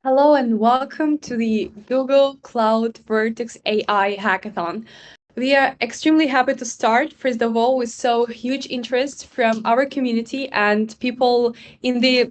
Hello and welcome to the Google Cloud Vertex AI Hackathon. We are extremely happy to start. First of all, we saw huge interest from our community and people in the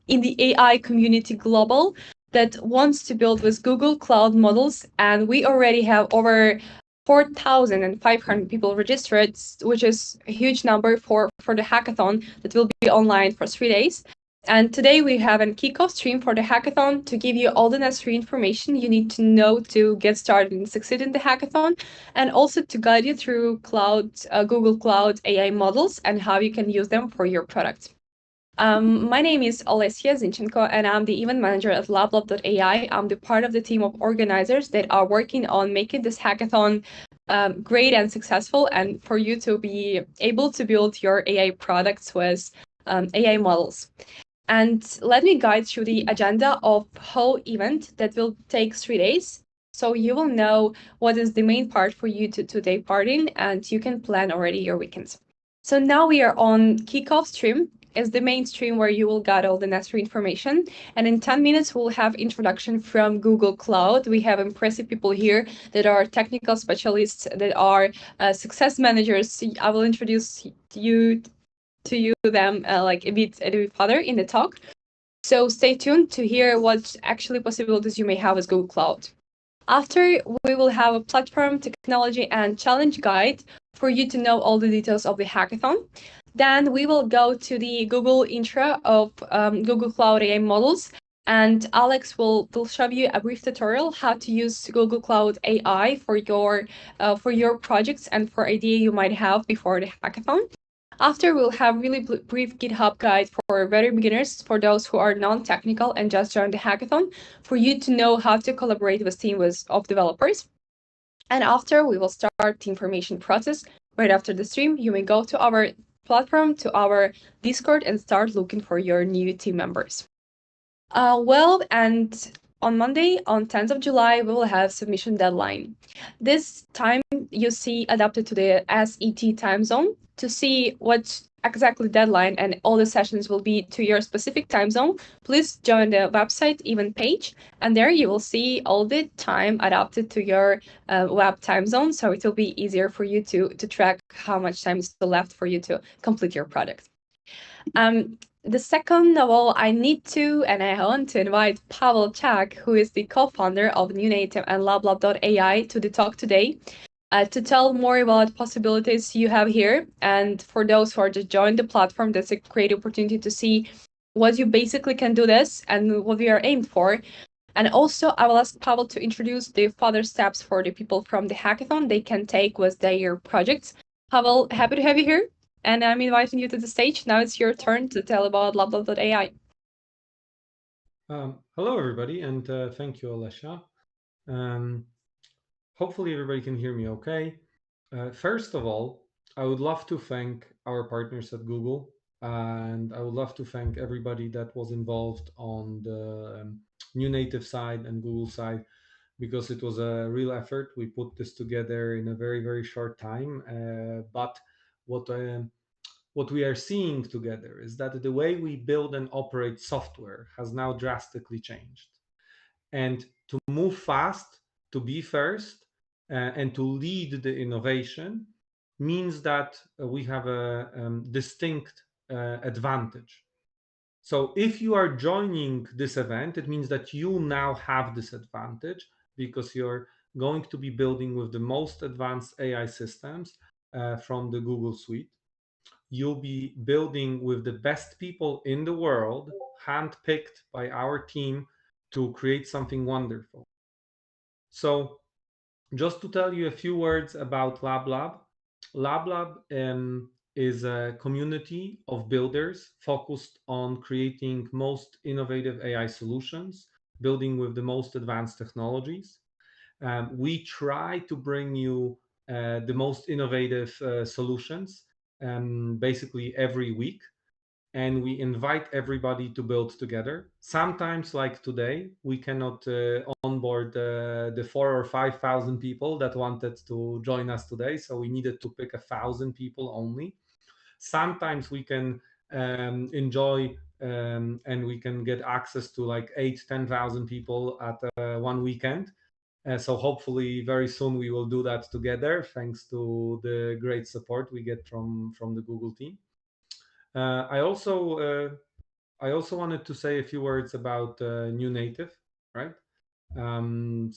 AI community global that wants to build with Google Cloud models, and we already have over 4,500 people registered, which is a huge number for the hackathon that will be online for 3 days. And today we have a kickoff stream for the hackathon to give you all the necessary information you need to know to get started and succeed in the hackathon, and also to guide you through Google Cloud AI models and how you can use them for your products. My name is Olesya Zinchenko, and I'm the event manager at lablab.ai. I'm the part of the team of organizers that are working on making this hackathon great and successful, and for you to be able to build your AI products with AI models. And let me guide through the agenda of whole event that will take 3 days. So you will know what is the main part for you to take part in, and you can plan already your weekends. So now we are on kickoff stream is the main stream where you will get all the necessary information. And in 10 minutes, we'll have introduction from Google Cloud. We have impressive people here that are technical specialists, that are success managers. I will introduce you to them like a bit further in the talk. So stay tuned to hear what actually possibilities you may have with Google Cloud. After, we will have a platform, technology, and challenge guide for you to know all the details of the hackathon. Then we will go to the Google intro of Google Cloud AI models, and Alex will show you a brief tutorial how to use Google Cloud AI for your projects and for idea you might have before the hackathon. After, we'll have really brief GitHub guide for very beginners, for those who are non-technical and just joined the hackathon, for you to know how to collaborate with team of developers. And after, we will start the information process. Right after the stream, you may go to our platform, to our Discord, and start looking for your new team members. And on Monday, on 10th of July, we will have submission deadline. This time you see adapted to the SET time zone to see what exactly deadline and all the sessions will be to your specific time zone. Please join the website event page, and there you will see all the time adapted to your web time zone, so it will be easier for you to track how much time is still left for you to complete your product. The second of all, I want to invite Pavel Chak, who is the co-founder of New Native and lablab.ai, to the talk today to tell more about possibilities you have here. And for those who are just joined the platform, that's a great opportunity to see what you basically can do this and what we are aimed for. And also, I will ask Pavel to introduce the further steps for the people from the hackathon they can take with their projects. Pavel, happy to have you here. And I'm inviting you to the stage. Now it's your turn to tell about lablab.ai. Hello, everybody, and thank you, Olesya. Hopefully, everybody can hear me okay. First of all, I would love to thank our partners at Google, and I would love to thank everybody that was involved on the New Native side and Google side, because it was a real effort. We put this together in a very, very short time. But what we are seeing together is that the way we build and operate software has now drastically changed. And to move fast, to be first, and to lead the innovation means that we have a distinct advantage. So if you are joining this event, it means that you now have this advantage because you're going to be building with the most advanced AI systems from the Google suite. You'll be building with the best people in the world, handpicked by our team to create something wonderful. So Just to tell you a few words about lablab. Lablab is a community of builders focused on creating most innovative AI solutions, building with the most advanced technologies. We try to bring you the most innovative solutions basically every week, and we invite everybody to build together. Sometimes, like today, we cannot onboard the 4,000 or 5,000 people that wanted to join us today, so we needed to pick 1,000 people only. Sometimes we can enjoy and we can get access to like 8,000-10,000 people at one weekend. So hopefully very soon we will do that together, thanks to the great support we get from the Google team. I also wanted to say a few words about New Native, right? New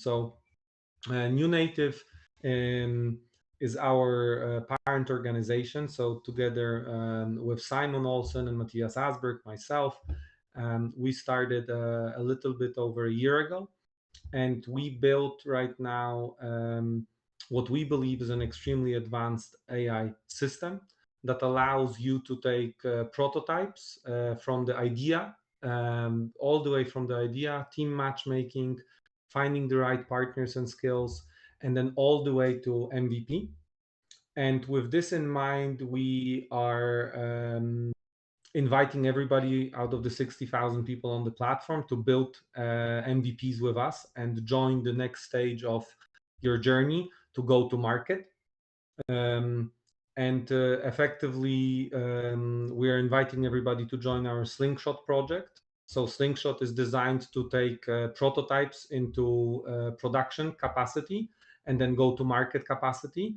Native is our parent organization. So together with Simon Olsen and Matthias Asberg, myself, we started a little bit over a year ago, and we built right now what we believe is an extremely advanced AI system that allows you to take prototypes from the idea, all the way from the idea, team matchmaking, finding the right partners and skills, and then all the way to MVP. And with this in mind, we are inviting everybody out of the 60,000 people on the platform to build MVPs with us and join the next stage of your journey to go to market. And effectively, we are inviting everybody to join our Slingshot project. So Slingshot is designed to take prototypes into production capacity and then go to market capacity.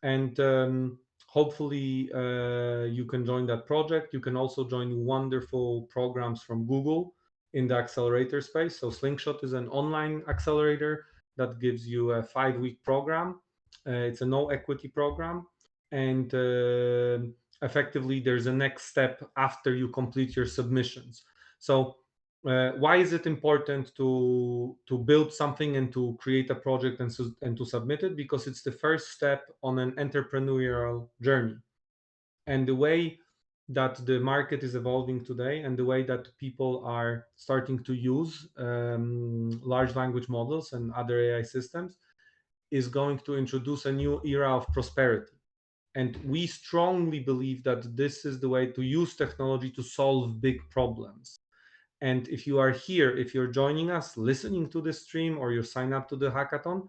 And hopefully you can join that project. You can also join wonderful programs from Google in the accelerator space. So Slingshot is an online accelerator that gives you a 5-week program. It's a no equity program, and effectively there's a next step after you complete your submissions. So why is it important to build something and to create a project and to submit it? Because it's the first step on an entrepreneurial journey. And the way that the market is evolving today and the way that people are starting to use large language models and other AI systems is going to introduce a new era of prosperity. And we strongly believe that this is the way to use technology to solve big problems. And if you are here, if you're joining us, listening to the stream, or you sign up to the hackathon,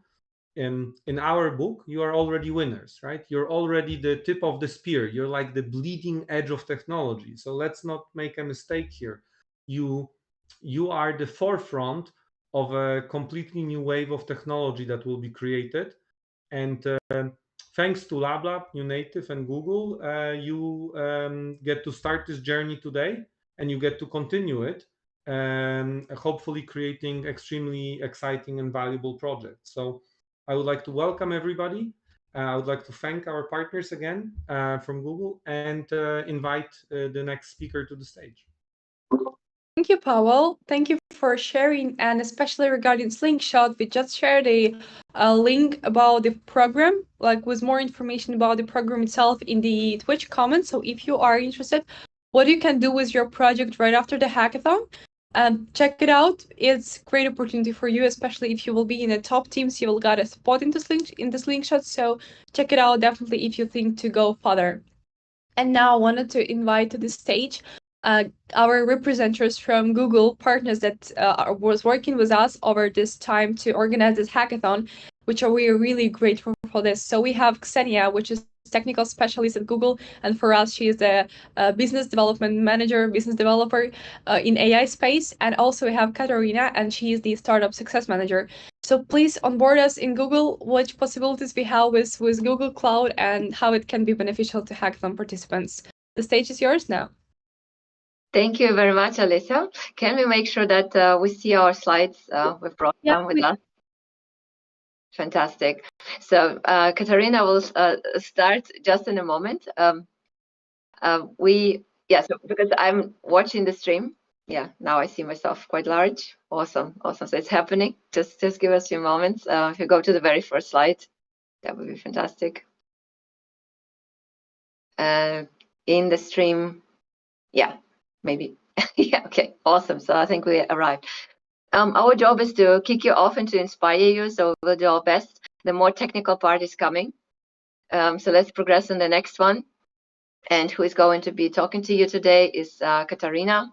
in our book, you are already winners, right? You're already the tip of the spear. You're like the bleeding edge of technology. So let's not make a mistake here. You are the forefront of a completely new wave of technology that will be created. And thanks to lablab, New Native, and Google, you get to start this journey today, and you get to continue it, hopefully creating extremely exciting and valuable projects. So I would like to welcome everybody. I would like to thank our partners again from Google, and invite the next speaker to the stage. Thank you, Pavel. Thank you for sharing, and especially regarding Slingshot, we just shared a link about the program, like with more information about the program itself in the Twitch comments. So if you are interested, what you can do with your project right after the hackathon, check it out. It's a great opportunity for you, especially if you will be in the top teams. You will get a spot in the Slingshot. So check it out definitely if you think to go further. And now I wanted to invite to the stage our representatives from Google, partners that was working with us over this time to organize this hackathon, which we are really grateful for this. So we have Ksenia, which is technical specialist at Google, and for us, she is a business development manager, business developer in AI space. And also we have Katarina, and she is the startup success manager. So please onboard us in Google, what possibilities we have with Google Cloud and how it can be beneficial to hackathon participants. The stage is yours now. Thank you very much, Alicia. Can we make sure that we see our slides we've brought them with us? Fantastic. So Katarina will start just in a moment. So because I'm watching the stream, Yeah, now I see myself quite large. Awesome, awesome. So it's happening. Just give us a few moments. If you go to the very first slide, that would be fantastic. In the stream, yeah, maybe. Yeah, okay, awesome. So I think we arrived. Our job is to kick you off and to inspire you. So we'll do our best. The more technical part is coming. So let's progress on the next one. And who is going to be talking to you today is Katarina.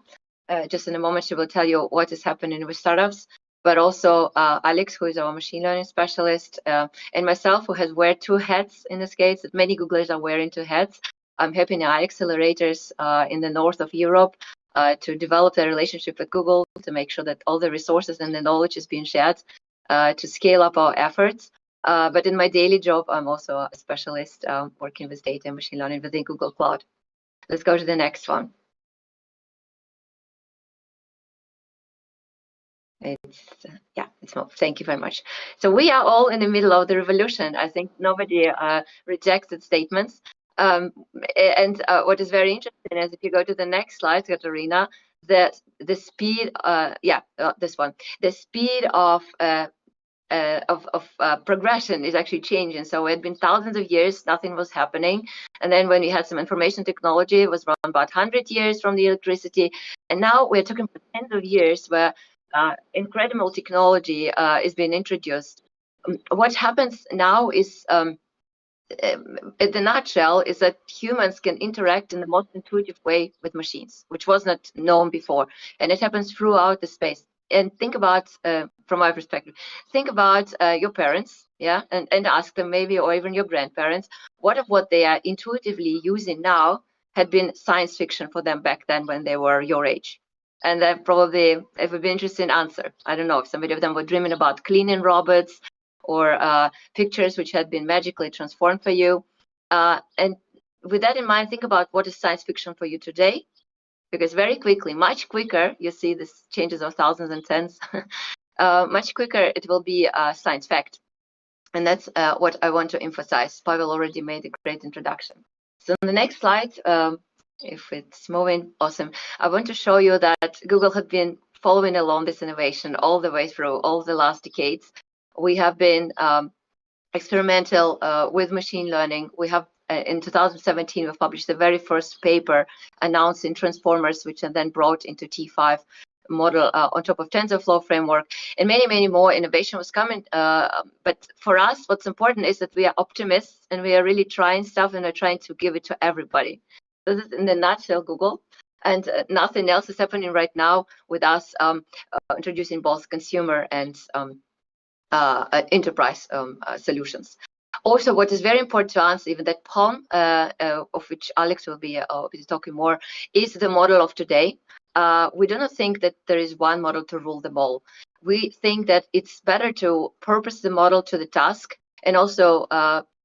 Just in a moment, she will tell you what is happening with startups, but also Alex, who is our machine learning specialist, and myself, who has wear two hats in this case, that many Googlers are wearing two hats. I'm helping our accelerators in the north of Europe to develop their relationship with Google, to make sure that all the resources and the knowledge is being shared to scale up our efforts. But in my daily job, I'm also a specialist working with data and machine learning within Google Cloud. Let's go to the next one. Thank you very much. So we are all in the middle of the revolution. I think nobody rejected statements. What is very interesting is if you go to the next slide, Katarina, the speed, this one, the speed of progression is actually changing. So it had been thousands of years, nothing was happening. And then when we had some information technology, it was around about 100 years from the electricity. And now we're talking about tens of years where incredible technology is being introduced. What happens now is, in the nutshell, is that humans can interact in the most intuitive way with machines, which was not known before. And it happens throughout the space. And think about, from my perspective, think about your parents, yeah, and ask them maybe, or even your grandparents, what if what they are intuitively using now had been science fiction for them back then when they were your age? And that probably it would be an interesting answer. I don't know if somebody of them were dreaming about cleaning robots or pictures which had been magically transformed for you. And with that in mind, think about what is science fiction for you today, because very quickly, much quicker, you see this changes of thousands and tens, much quicker it will be science fact. And that's what I want to emphasize. Pavel already made a great introduction. So on the next slide, if it's moving, awesome. I want to show you that Google had been following along this innovation all the way through all the last decades. We have been experimental with machine learning. We have in 2017, we published the very first paper announcing transformers, which are then brought into T5 model on top of TensorFlow framework, and many, many more innovation was coming. But for us, what's important is that we are optimists and we are really trying stuff and are trying to give it to everybody. This is in the nutshell Google. And nothing else is happening right now with us introducing both consumer and enterprise solutions. Also, what is very important to us, even that POM, of which Alex will be talking more, is the model of today. We do not think that there is one model to rule them all. We think that it's better to purpose the model to the task and also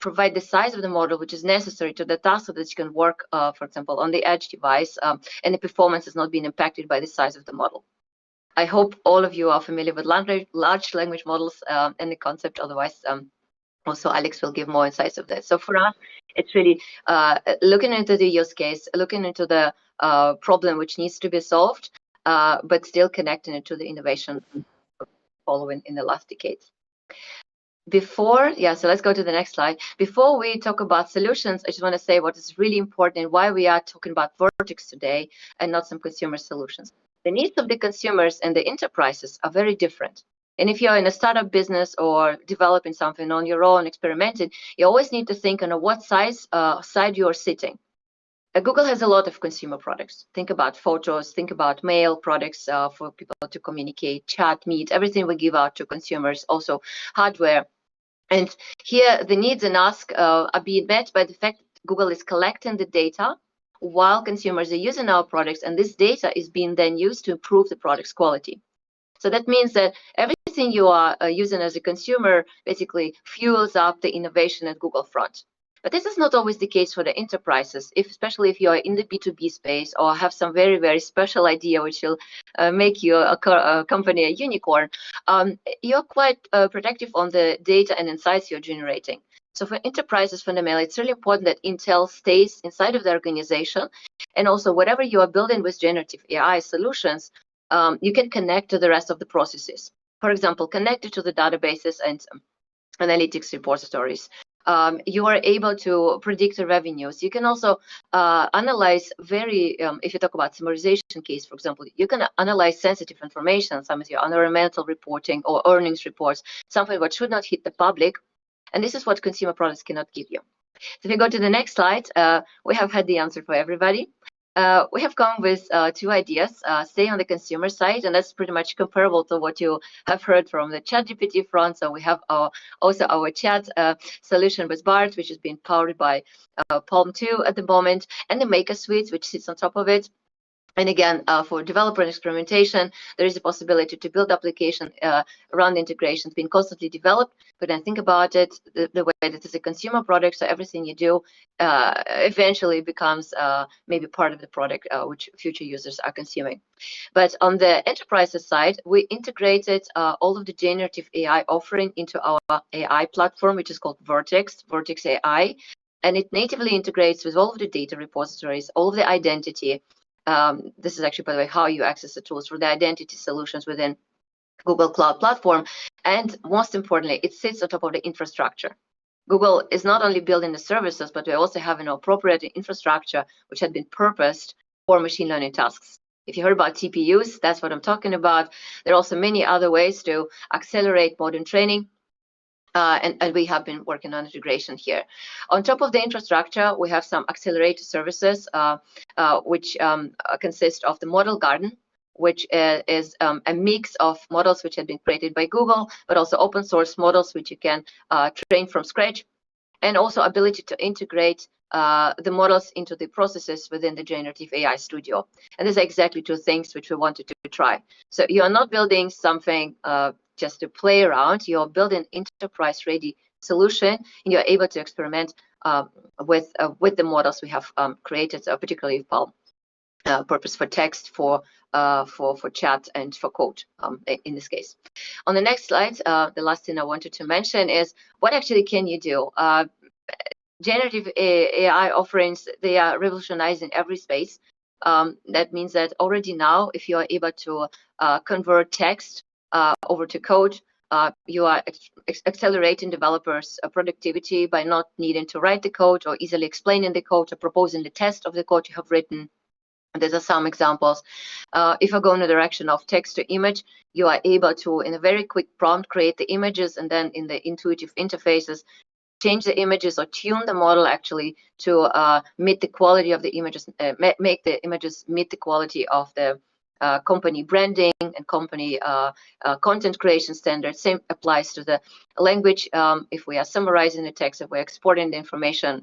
provide the size of the model which is necessary to the task so that you can work, for example, on the edge device, and the performance is not being impacted by the size of the model. I hope all of you are familiar with large language models and the concept. Otherwise, also Alex will give more insights of that. So for us, it's really looking into the use case, looking into the problem which needs to be solved, but still connecting it to the innovation following in the last decades. So let's go to the next slide. Before we talk about solutions, I just want to say what is really important and why we are talking about Vertex today and not some consumer solutions. The needs of the consumers and the enterprises are very different. And if you're in a startup business or developing something on your own, experimenting, you always need to think on what side you're sitting. Google has a lot of consumer products. Think about photos, think about mail products for people to communicate, chat, meet, everything we give out to consumers, also hardware. And here the needs and asks are being met by the fact that Google is collecting the data while consumers are using our products, and this data is being then used to improve the product's quality. So that means that everything you are using as a consumer basically fuels up the innovation at Google front. But this is not always the case for the enterprises, especially if you are in the B2B space or have some very, very special idea which will make your company a unicorn. You're quite protective on the data and insights you're generating. So for enterprises, fundamentally, it's really important that Intel stays inside of the organization. And also, whatever you are building with generative AI solutions, you can connect to the rest of the processes. For example, connect it to the databases and analytics repositories. You are able to predict the revenues. You can also analyze if you talk about summarization case, for example, you can analyze sensitive information, some of your environmental reporting or earnings reports, something what should not hit the public. And this is what consumer products cannot give you. So if you go to the next slide, we have had the answer for everybody. We have come with 2 ideas, stay on the consumer side, and that's pretty much comparable to what you have heard from the ChatGPT front. So we have also our chat solution with BART, which is being powered by Palm 2 at the moment, and the Maker Suite, which sits on top of it. And again, for developer experimentation, there is a possibility to build application around integrations being constantly developed. But then think about it the way that it's a consumer product, so everything you do eventually becomes maybe part of the product which future users are consuming. But on the enterprises side, we integrated all of the generative AI offering into our AI platform, which is called Vertex AI. And it natively integrates with all of the data repositories, all of the identity. This is actually, by the way, how you access the tools for the identity solutions within Google Cloud Platform. And most importantly, it sits on top of the infrastructure. Google is not only building the services, but we also have an appropriate infrastructure which had been purposed for machine learning tasks. If you heard about TPUs, that's what I'm talking about. There are also many other ways to accelerate modern training. And we have been working on integration here. On top of the infrastructure, we have some accelerated services, which consist of the Model Garden, which is a mix of models which have been created by Google, but also open source models which you can train from scratch, and also ability to integrate the models into the processes within the generative AI studio. And these are exactly 2 things which we wanted to try. So you are not building something just to play around, you're building enterprise-ready solution, and you're able to experiment with the models we have created, particularly Palm, purpose for text, for chat, and for code in this case. On the next slide, the last thing I wanted to mention is what actually can you do? Generative AI offerings, they are revolutionizing every space. That means that already now, if you are able to convert text over to code, you are accelerating developers' productivity by not needing to write the code or easily explaining the code or proposing the test of the code you have written. These are some examples. If I go in the direction of text to image, you are able to, in a very quick prompt, create the images, and then in the intuitive interfaces, change the images or tune the model actually to meet the quality of the images, make the images meet the quality of the company branding and company content creation standards. Same applies to the language. If we are summarizing the text, if we're exporting the information,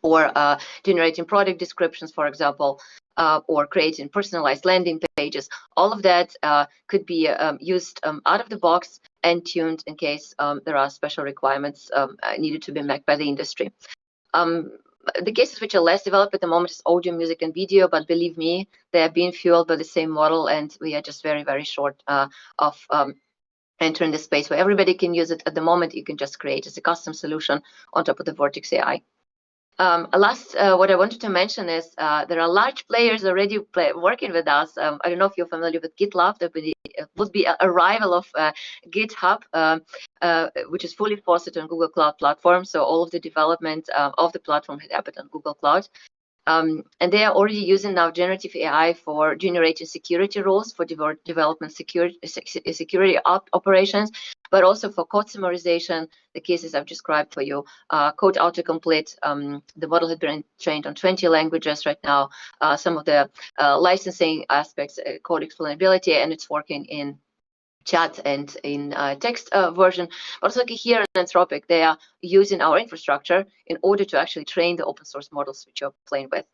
or generating product descriptions, for example, or creating personalized landing pages, all of that could be used out of the box and tuned in case there are special requirements needed to be met by the industry. The cases which are less developed at the moment is audio, music, and video, but believe me, they are being fueled by the same model, and we are just very, very short of entering the space where everybody can use it. At the moment, you can just create as a custom solution on top of the Vertex AI. Last, what I wanted to mention is there are large players already working with us. I don't know if you're familiar with GitLab. There would be a rival of GitHub, which is fully hosted on Google Cloud Platform. So all of the development of the platform had happened on Google Cloud. And they are already using now generative AI for generating security rules for development security operations, but also for code summarization, the cases I've described for you. Code autocomplete, the model has been trained on 20 languages right now. Some of the licensing aspects, code explainability, and it's working in chat and in text version. But also here in Anthropic, they are using our infrastructure in order to actually train the open source models which you're playing with.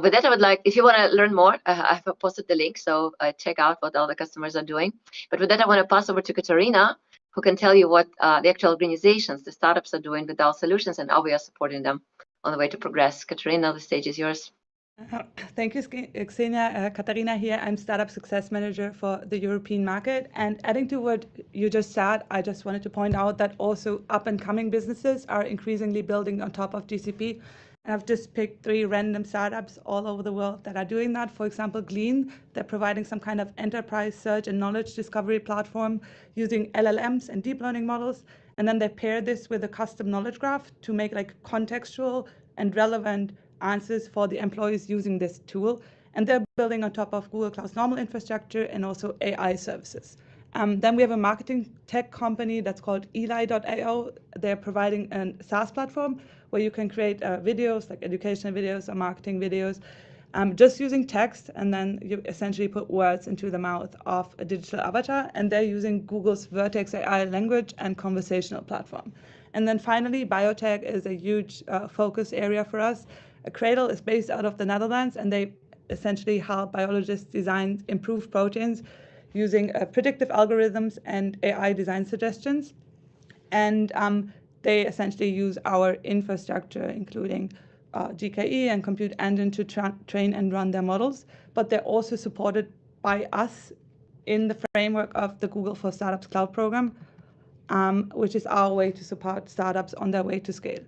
With that, I would like, if you want to learn more, I've posted the link, so check out what all the customers are doing. But with that, I want to pass over to Katerina, who can tell you what the actual organizations, the startups are doing with our solutions and how we are supporting them on the way to progress. Katerina, the stage is yours. Thank you, Xenia. Katarina here. I'm Startup Success Manager for the European market. And adding to what you just said, I just wanted to point out that also up-and-coming businesses are increasingly building on top of GCP. And I've just picked 3 random startups all over the world that are doing that. For example, Glean, they're providing some kind of enterprise search and knowledge discovery platform using LLMs and deep learning models. And then they pair this with a custom knowledge graph to make like contextual and relevant answers for the employees using this tool. And they're building on top of Google Cloud's normal infrastructure and also AI services. Then we have a marketing tech company that's called Eli.io. They're providing a SaaS platform where you can create videos, like educational videos or marketing videos, just using text, and then you essentially put words into the mouth of a digital avatar, and they're using Google's Vertex AI language and conversational platform. And then finally, biotech is a huge focus area for us. Cradle is based out of the Netherlands, and they essentially help biologists design improved proteins using predictive algorithms and AI design suggestions. And they essentially use our infrastructure, including GKE and compute engine to train and run their models. But they're also supported by us in the framework of the Google for Startups Cloud program, which is our way to support startups on their way to scale.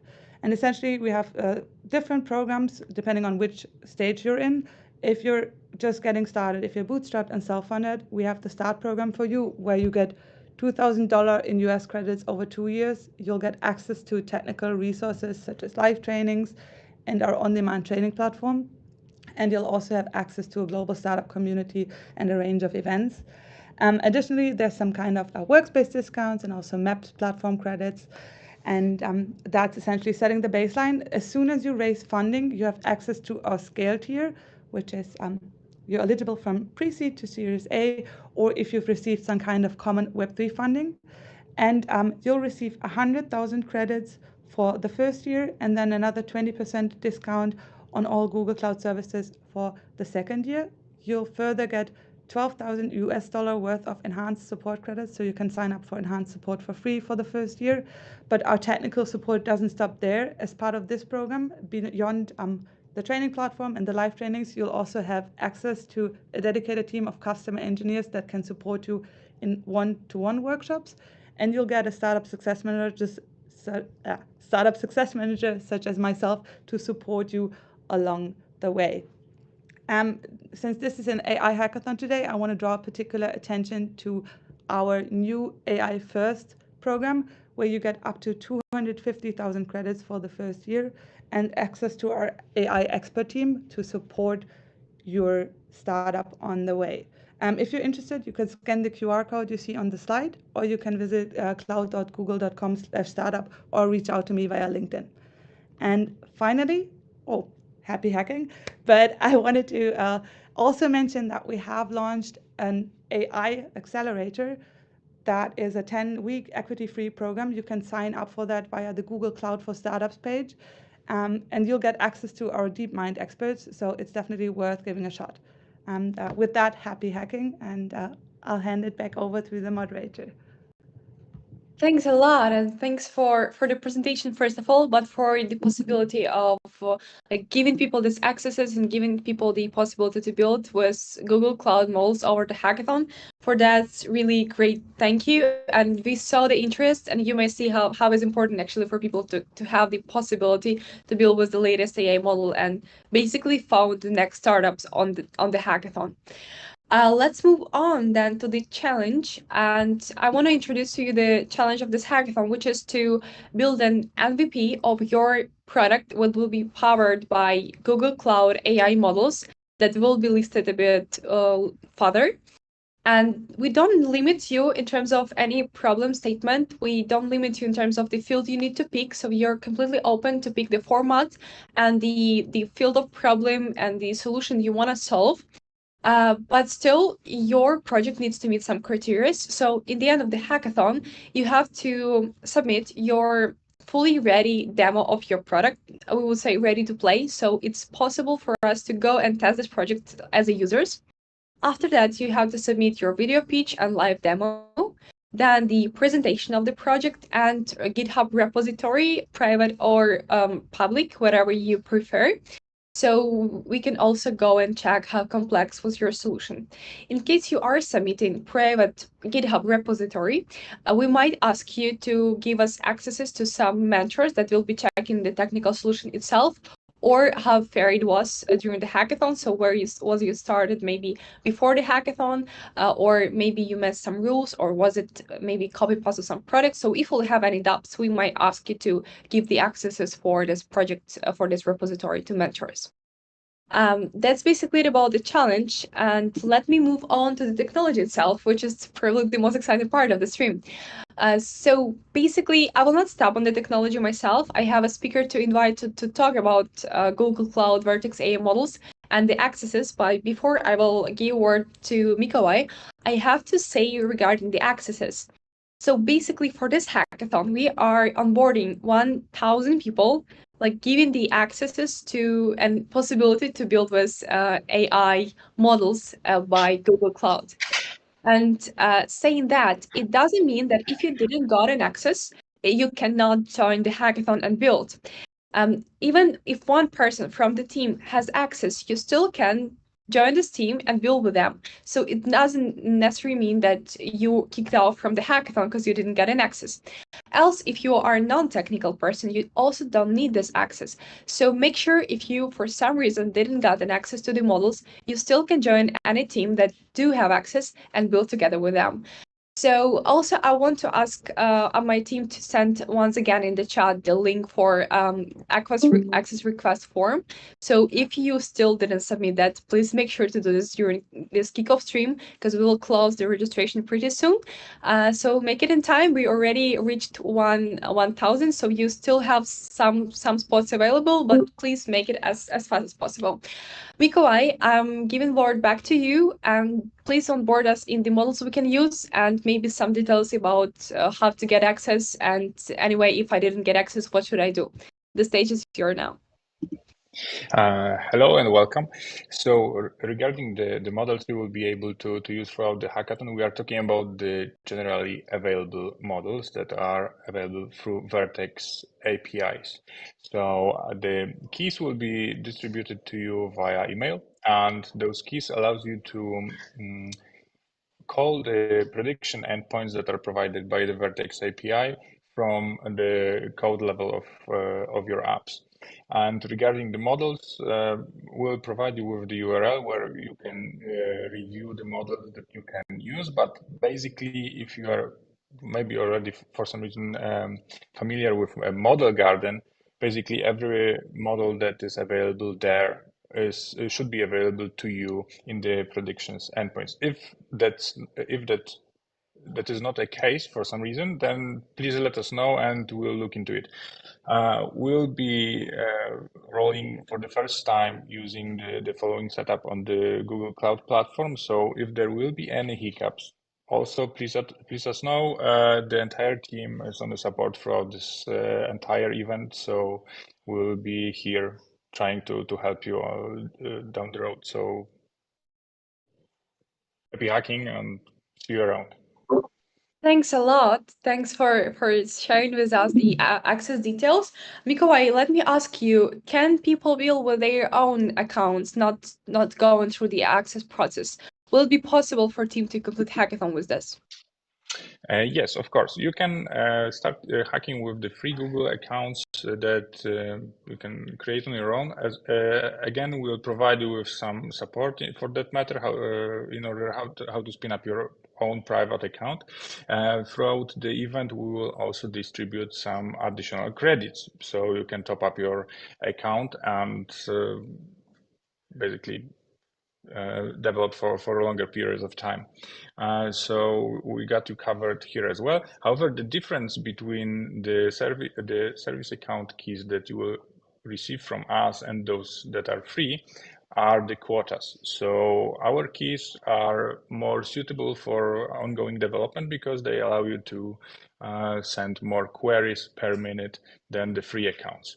And essentially, we have different programs depending on which stage you're in. If you're just getting started, if you're bootstrapped and self-funded, we have the Start program for you, where you get $2,000 in US credits over 2 years. You'll get access to technical resources such as live trainings and our on-demand training platform. And you'll also have access to a global startup community and a range of events. Additionally, there's some kind of workspace discounts and also Maps platform credits. And that's essentially setting the baseline. As soon as you raise funding, you have access to our scale tier, which is you're eligible from pre-seed to Series A, or if you've received some kind of common Web3 funding. And you'll receive 100,000 credits for the first year, and then another 20% discount on all Google Cloud services for the second year. You'll further get 12,000 US dollar worth of enhanced support credits, so you can sign up for enhanced support for free for the first year. But our technical support doesn't stop there. As part of this program, beyond the training platform and the live trainings, you'll also have access to a dedicated team of customer engineers that can support you in one-to-one workshops. And you'll get a startup success manager, such as myself, to support you along the way. Since this is an AI hackathon today, I want to draw particular attention to our new AI First program, where you get up to 250,000 credits for the first year and access to our AI expert team to support your startup on the way. If you're interested, you can scan the QR code you see on the slide, or you can visit cloud.google.com/startup or reach out to me via LinkedIn. And finally, happy hacking. But I wanted to also mention that we have launched an AI accelerator that is a 10-week equity-free program. You can sign up for that via the Google Cloud for Startups page. And you'll get access to our DeepMind experts, so it's definitely worth giving a shot. And with that, happy hacking, and I'll hand it back over to the moderator. Thanks a lot, and thanks for the presentation first of all, but for the possibility of like giving people these accesses and giving people the possibility to build with Google Cloud models over the hackathon. For that, really great thank you. And we saw the interest, and you may see how it's important actually for people to have the possibility to build with the latest AI model and basically found the next startups on the hackathon. Let's move on then to the challenge. And I want to introduce to you the challenge of this hackathon, which is to build an MVP of your product, what will be powered by Google Cloud AI models that will be listed a bit further. And we don't limit you in terms of any problem statement. We don't limit you in terms of the field you need to pick. So you're completely open to pick the format and the field of problem and the solution you want to solve. But still, your project needs to meet some criteria. So in the end of the hackathon, you have to submit your fully ready demo of your product. We would say ready to play. So it's possible for us to go and test this project as a users. After that, you have to submit your video pitch and live demo, then the presentation of the project and a GitHub repository, private or public, whatever you prefer. So we can also go and check how complex was your solution. In case you are submitting private GitHub repository, we might ask you to give us accesses to some mentors that will be checking the technical solution itself, or how fair it was during the hackathon. So where you started maybe before the hackathon, or maybe you missed some rules, or was it maybe copy paste of some product. So if we have any doubts, we might ask you to give the accesses for this project, for this repository to mentors. That's basically about the challenge, and let me move on to the technology itself, which is probably the most exciting part of the stream. So basically, I will not stop on the technology myself. I have a speaker to invite to talk about Google Cloud Vertex AI models and the accesses. But before I will give word to Mikołaj, I have to say regarding the accesses. So basically, for this hackathon, we are onboarding 1,000 people, like giving the accesses to and possibility to build with AI models by Google Cloud. And saying that, it doesn't mean that if you didn't got an access, you cannot join the hackathon and build. Even if one person from the team has access, you still can join this team and build with them. So it doesn't necessarily mean that you kicked off from the hackathon because you didn't get an access. Else, if you are a non-technical person, you also don't need this access. So make sure if you, for some reason, didn't get an access to the models, you still can join any team that do have access and build together with them. So also, I want to ask my team to send once again in the chat the link for access request form. So if you still didn't submit that, please make sure to do this during this kickoff stream because we will close the registration pretty soon. So make it in time. We already reached 1,000, so you still have some spots available, but please make it as fast as possible. Mikołaj, I'm giving word back to you, and please onboard us in the models we can use and maybe some details about how to get access. And anyway, if I didn't get access, what should I do? The stage is yours now. Hello and welcome. So regarding the models we will be able to use throughout the hackathon, we are talking about the generally available models that are available through Vertex APIs. So the keys will be distributed to you via email, and those keys allows you to call the prediction endpoints that are provided by the Vertex API from the code level of your apps. And regarding the models, we'll provide you with the URL where you can review the models that you can use. But basically, if you are maybe already for some reason familiar with a model garden, basically every model that is available there should be available to you in the predictions endpoints. If that is not a case for some reason, then please let us know and we'll look into it. We'll be rolling for the first time using the following setup on the Google Cloud platform. So if there will be any hiccups, also please us know. The entire team is on the support throughout this entire event, so we'll be here trying to help you down the road. So happy hacking and see you around. Thanks a lot. Thanks for sharing with us the access details. Mikołaj, let me ask you, can people build with their own accounts, not going through the access process? Will it be possible for team to complete hackathon with this? Yes, of course. You can start hacking with the free Google accounts that you can create on your own. Again, we'll provide you with some support for that matter, in order how to spin up your own private account. Throughout the event, we will also distribute some additional credits, so you can top up your account and basically develop for longer periods of time. So we got you covered here as well. However, the difference between the service account keys that you will receive from us and those that are free are the quotas. So our keys are more suitable for ongoing development because they allow you to send more queries per minute than the free accounts.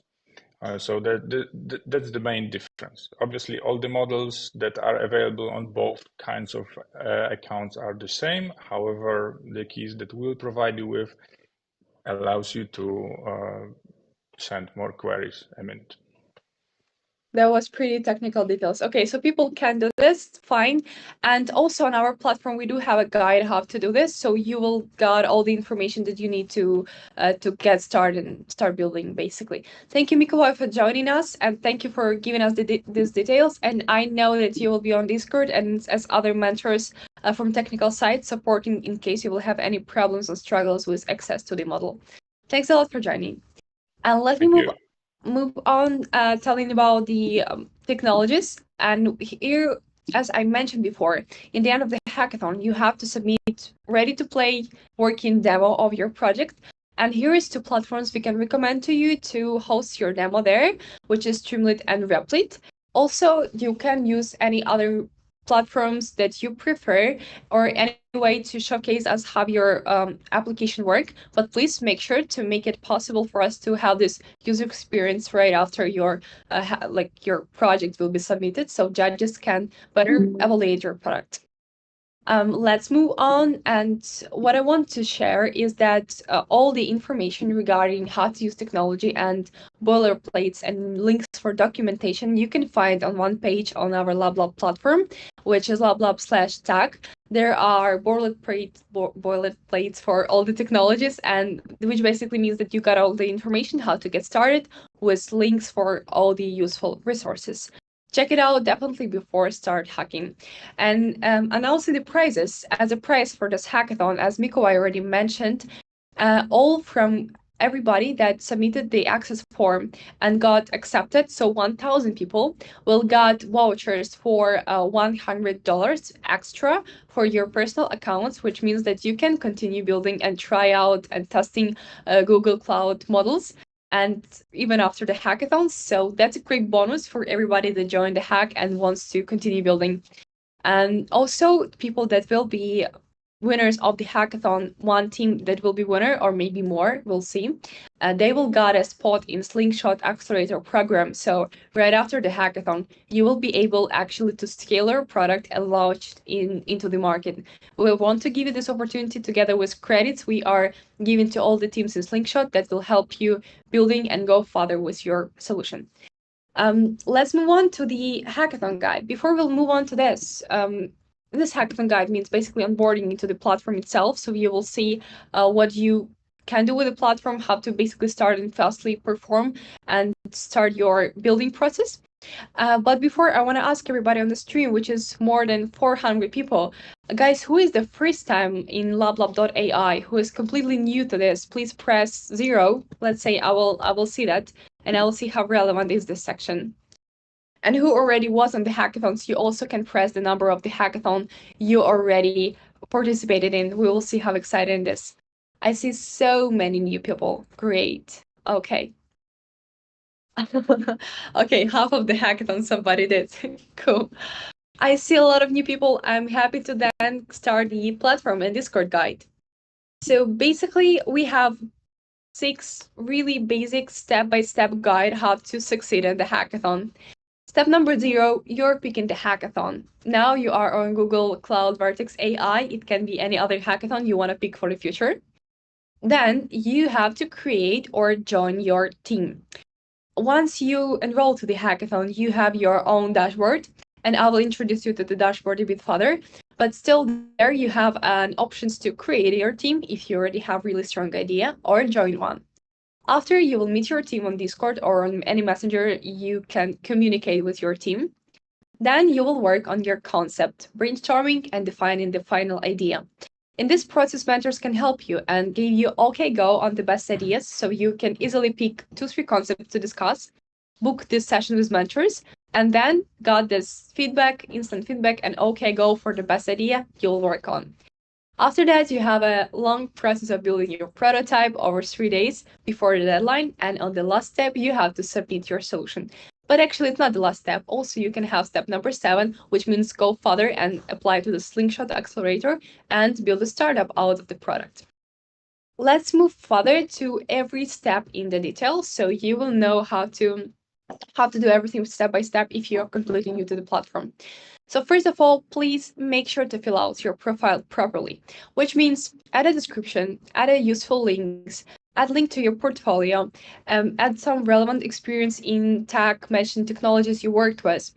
So that's the main difference. Obviously, all the models that are available on both kinds of accounts are the same. However, the keys that we'll provide you with allows you to send more queries a minute. That was pretty technical details. Okay, so people can do this, fine. And also on our platform, we do have a guide how to do this. So you will got all the information that you need to get started and start building, basically. Thank you, Mikołaj, for joining us, and thank you for giving us these details. And I know that you will be on Discord and as other mentors from technical side supporting in case you will have any problems or struggles with access to the model. Thanks a lot for joining. And let me Thank you. move on telling about the technologies. And here, as I mentioned before, in the end of the hackathon, you have to submit ready to play working demo of your project. And here is two platforms we can recommend to you to host your demo there, which is Streamlit and Replit. Also, you can use any other platforms that you prefer or any way to showcase us how your application work, but please make sure to make it possible for us to have this user experience right after your your project will be submitted so judges can better evaluate your product. Let's move on. And what I want to share is that all the information regarding how to use technology and boilerplates and links for documentation you can find on one page on our lablab platform, which is lablab/tag. There are boilerplates for all the technologies, and which basically means that you got all the information how to get started with links for all the useful resources. Check it out definitely before start hacking. And announcing the prizes as a prize for this hackathon, as Mikołaj already mentioned, all from everybody that submitted the access form and got accepted. So 1,000 people will get vouchers for $100 extra for your personal accounts, which means that you can continue building and try out and testing Google Cloud models and even after the hackathon. So that's a great bonus for everybody that joined the hack and wants to continue building. And also people that will be winners of the hackathon, one team that will be winner or maybe more, we'll see. They will get a spot in Slingshot Accelerator program. So right after the hackathon, you will be able actually to scale your product and launch into the market. We want to give you this opportunity together with credits we are giving to all the teams in Slingshot that will help you building and go further with your solution. Let's move on to the hackathon guide. Before we'll move on to this hackathon guide means basically onboarding into the platform itself. So you will see what you can do with the platform, how to basically start and fastly perform and start your building process. But before, I want to ask everybody on the stream, which is more than 400 people, guys, who is the first time in lablab.ai, who is completely new to this? Please press 0. Let's say I will see that, and I will see how relevant is this section. And who already was on the hackathons, you also can press the number of the hackathon you already participated in. We will see how exciting it is. I see so many new people. Great. Okay. Okay, half of the hackathon somebody did. Cool. I see a lot of new people. I'm happy to then start the platform and Discord guide. So basically, we have 6 really basic step-by-step guide how to succeed in the hackathon. Step number 0, you're picking the hackathon. Now you are on Google Cloud Vertex AI. It can be any other hackathon you want to pick for the future. Then you have to create or join your team. Once you enroll to the hackathon, you have your own dashboard, and I will introduce you to the dashboard a bit further. But still there you have an options to create your team if you already have really strong idea or join one. After you will meet your team on Discord or on any messenger, you can communicate with your team. Then you will work on your concept, brainstorming and defining the final idea. In this process, mentors can help you and give you okay go on the best ideas, so you can easily pick 2-3 concepts to discuss, book this session with mentors, and then got this feedback, instant feedback, and okay go for the best idea you'll work on. After that, you have a long process of building your prototype over 3 days before the deadline, and on the last step, you have to submit your solution. But actually, it's not the last step. Also, you can have step number 7, which means go further and apply to the Slingshot Accelerator and build a startup out of the product. Let's move further to every step in the detail, so you will know how to do everything step by step if you are completely new to the platform. So first of all, please make sure to fill out your profile properly, which means add a description, add a useful links, add link to your portfolio, add some relevant experience in tech, mention technologies you worked with.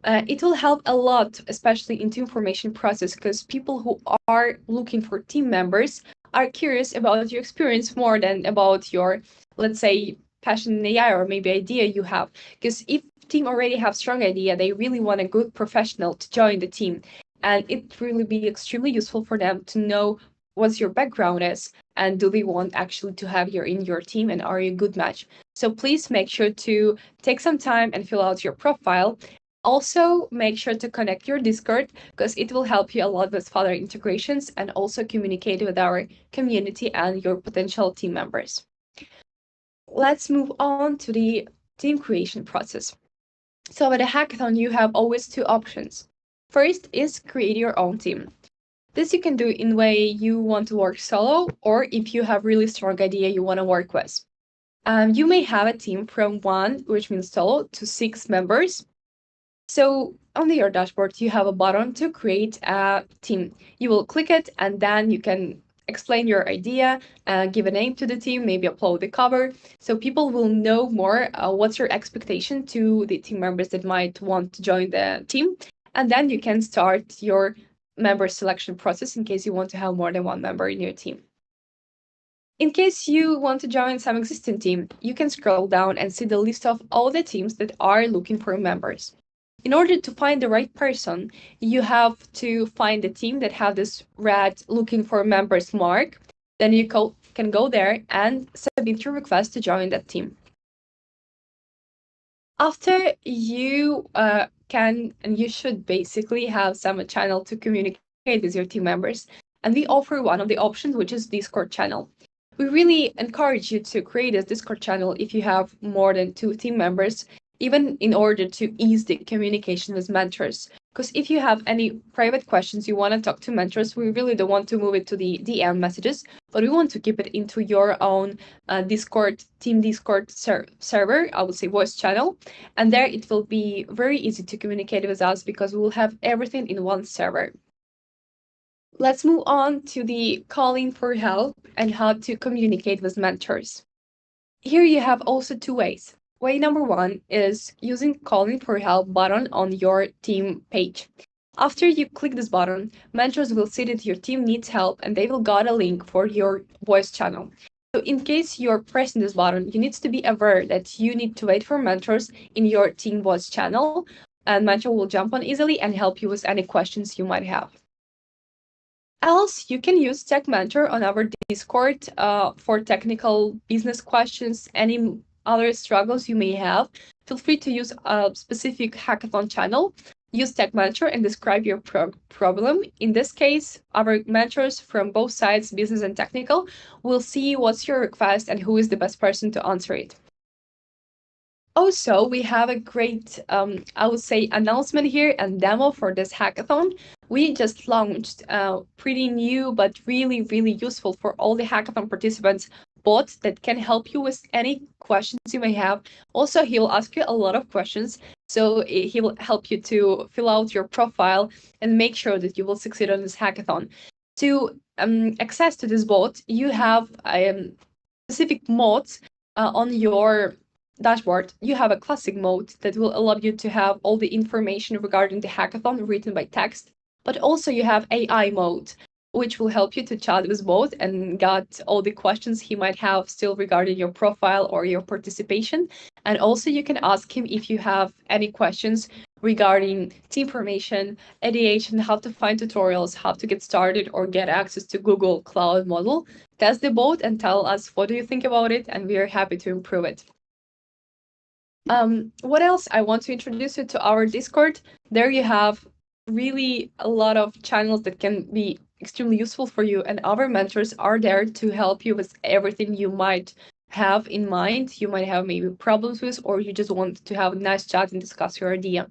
It will help a lot, especially in the information process, because people who are looking for team members are curious about your experience more than about your, let's say, passion in AI or maybe idea you have. Because if team already have strong idea, they really want a good professional to join the team. And it really be extremely useful for them to know what your background is and do they want actually to have you in your team and are you a good match. So please make sure to take some time and fill out your profile. Also, make sure to connect your Discord because it will help you a lot with further integrations and also communicate with our community and your potential team members. Let's move on to the team creation process. So with a hackathon, you have always two options. First is create your own team. This you can do in way you want to work solo or if you have really strong idea you want to work with. You may have a team from 1, which means solo, to 6 members. So on your dashboard, you have a button to create a team. You will click it and then you can explain your idea, give a name to the team, maybe upload the cover. So people will know more what's your expectation to the team members that might want to join the team. And then you can start your member selection process in case you want to have more than 1 member in your team. In case you want to join some existing team, you can scroll down and see the list of all the teams that are looking for members. In order to find the right person, you have to find a team that have this red looking for members mark. Then you can go there and submit your request to join that team. After you can and you should basically have some channel to communicate with your team members. And we offer one of the options, which is Discord channel. We really encourage you to create a Discord channel if you have more than 2 team members, even in order to ease the communication with mentors. Because if you have any private questions you want to talk to mentors, we really don't want to move it to the DM messages, but we want to keep it into your own Discord, team Discord server, I would say voice channel. And there it will be very easy to communicate with us because we will have everything in one server. Let's move on to the calling for help and how to communicate with mentors. Here you have also 2 ways. Way number 1 is using calling for help button on your team page. After you click this button, mentors will see that your team needs help and they will get a link for your voice channel. So in case you're pressing this button, you need to be aware that you need to wait for mentors in your team voice channel, and mentor will jump on easily and help you with any questions you might have. Else, you can use Tech Mentor on our Discord for technical business questions, any other struggles you may have. Feel free to use a specific hackathon channel. Use Tech Mentor and describe your problem. In this case, our mentors from both sides, business and technical, will see what's your request and who is the best person to answer it. Also, we have a great, I would say, announcement here and demo for this hackathon. We just launched a pretty new but really, really useful for all the hackathon participants bot that can help you with any questions you may have. Also, he will ask you a lot of questions, so he will help you to fill out your profile and make sure that you will succeed on this hackathon. To access to this bot, you have specific modes on your dashboard. You have a classic mode that will allow you to have all the information regarding the hackathon written by text, but also you have AI mode, which will help you to chat with both and get all the questions he might have still regarding your profile or your participation. And also you can ask him if you have any questions regarding team formation, ideation, how to find tutorials, how to get started or get access to Google Cloud model. Test the bot and tell us what do you think about it, and we are happy to improve it. What else? I want to introduce you to our Discord. There you have really a lot of channels that can be extremely useful for you, and our mentors are there to help you with everything you might have in mind. You might have maybe problems with, or you just want to have a nice chat and discuss your idea.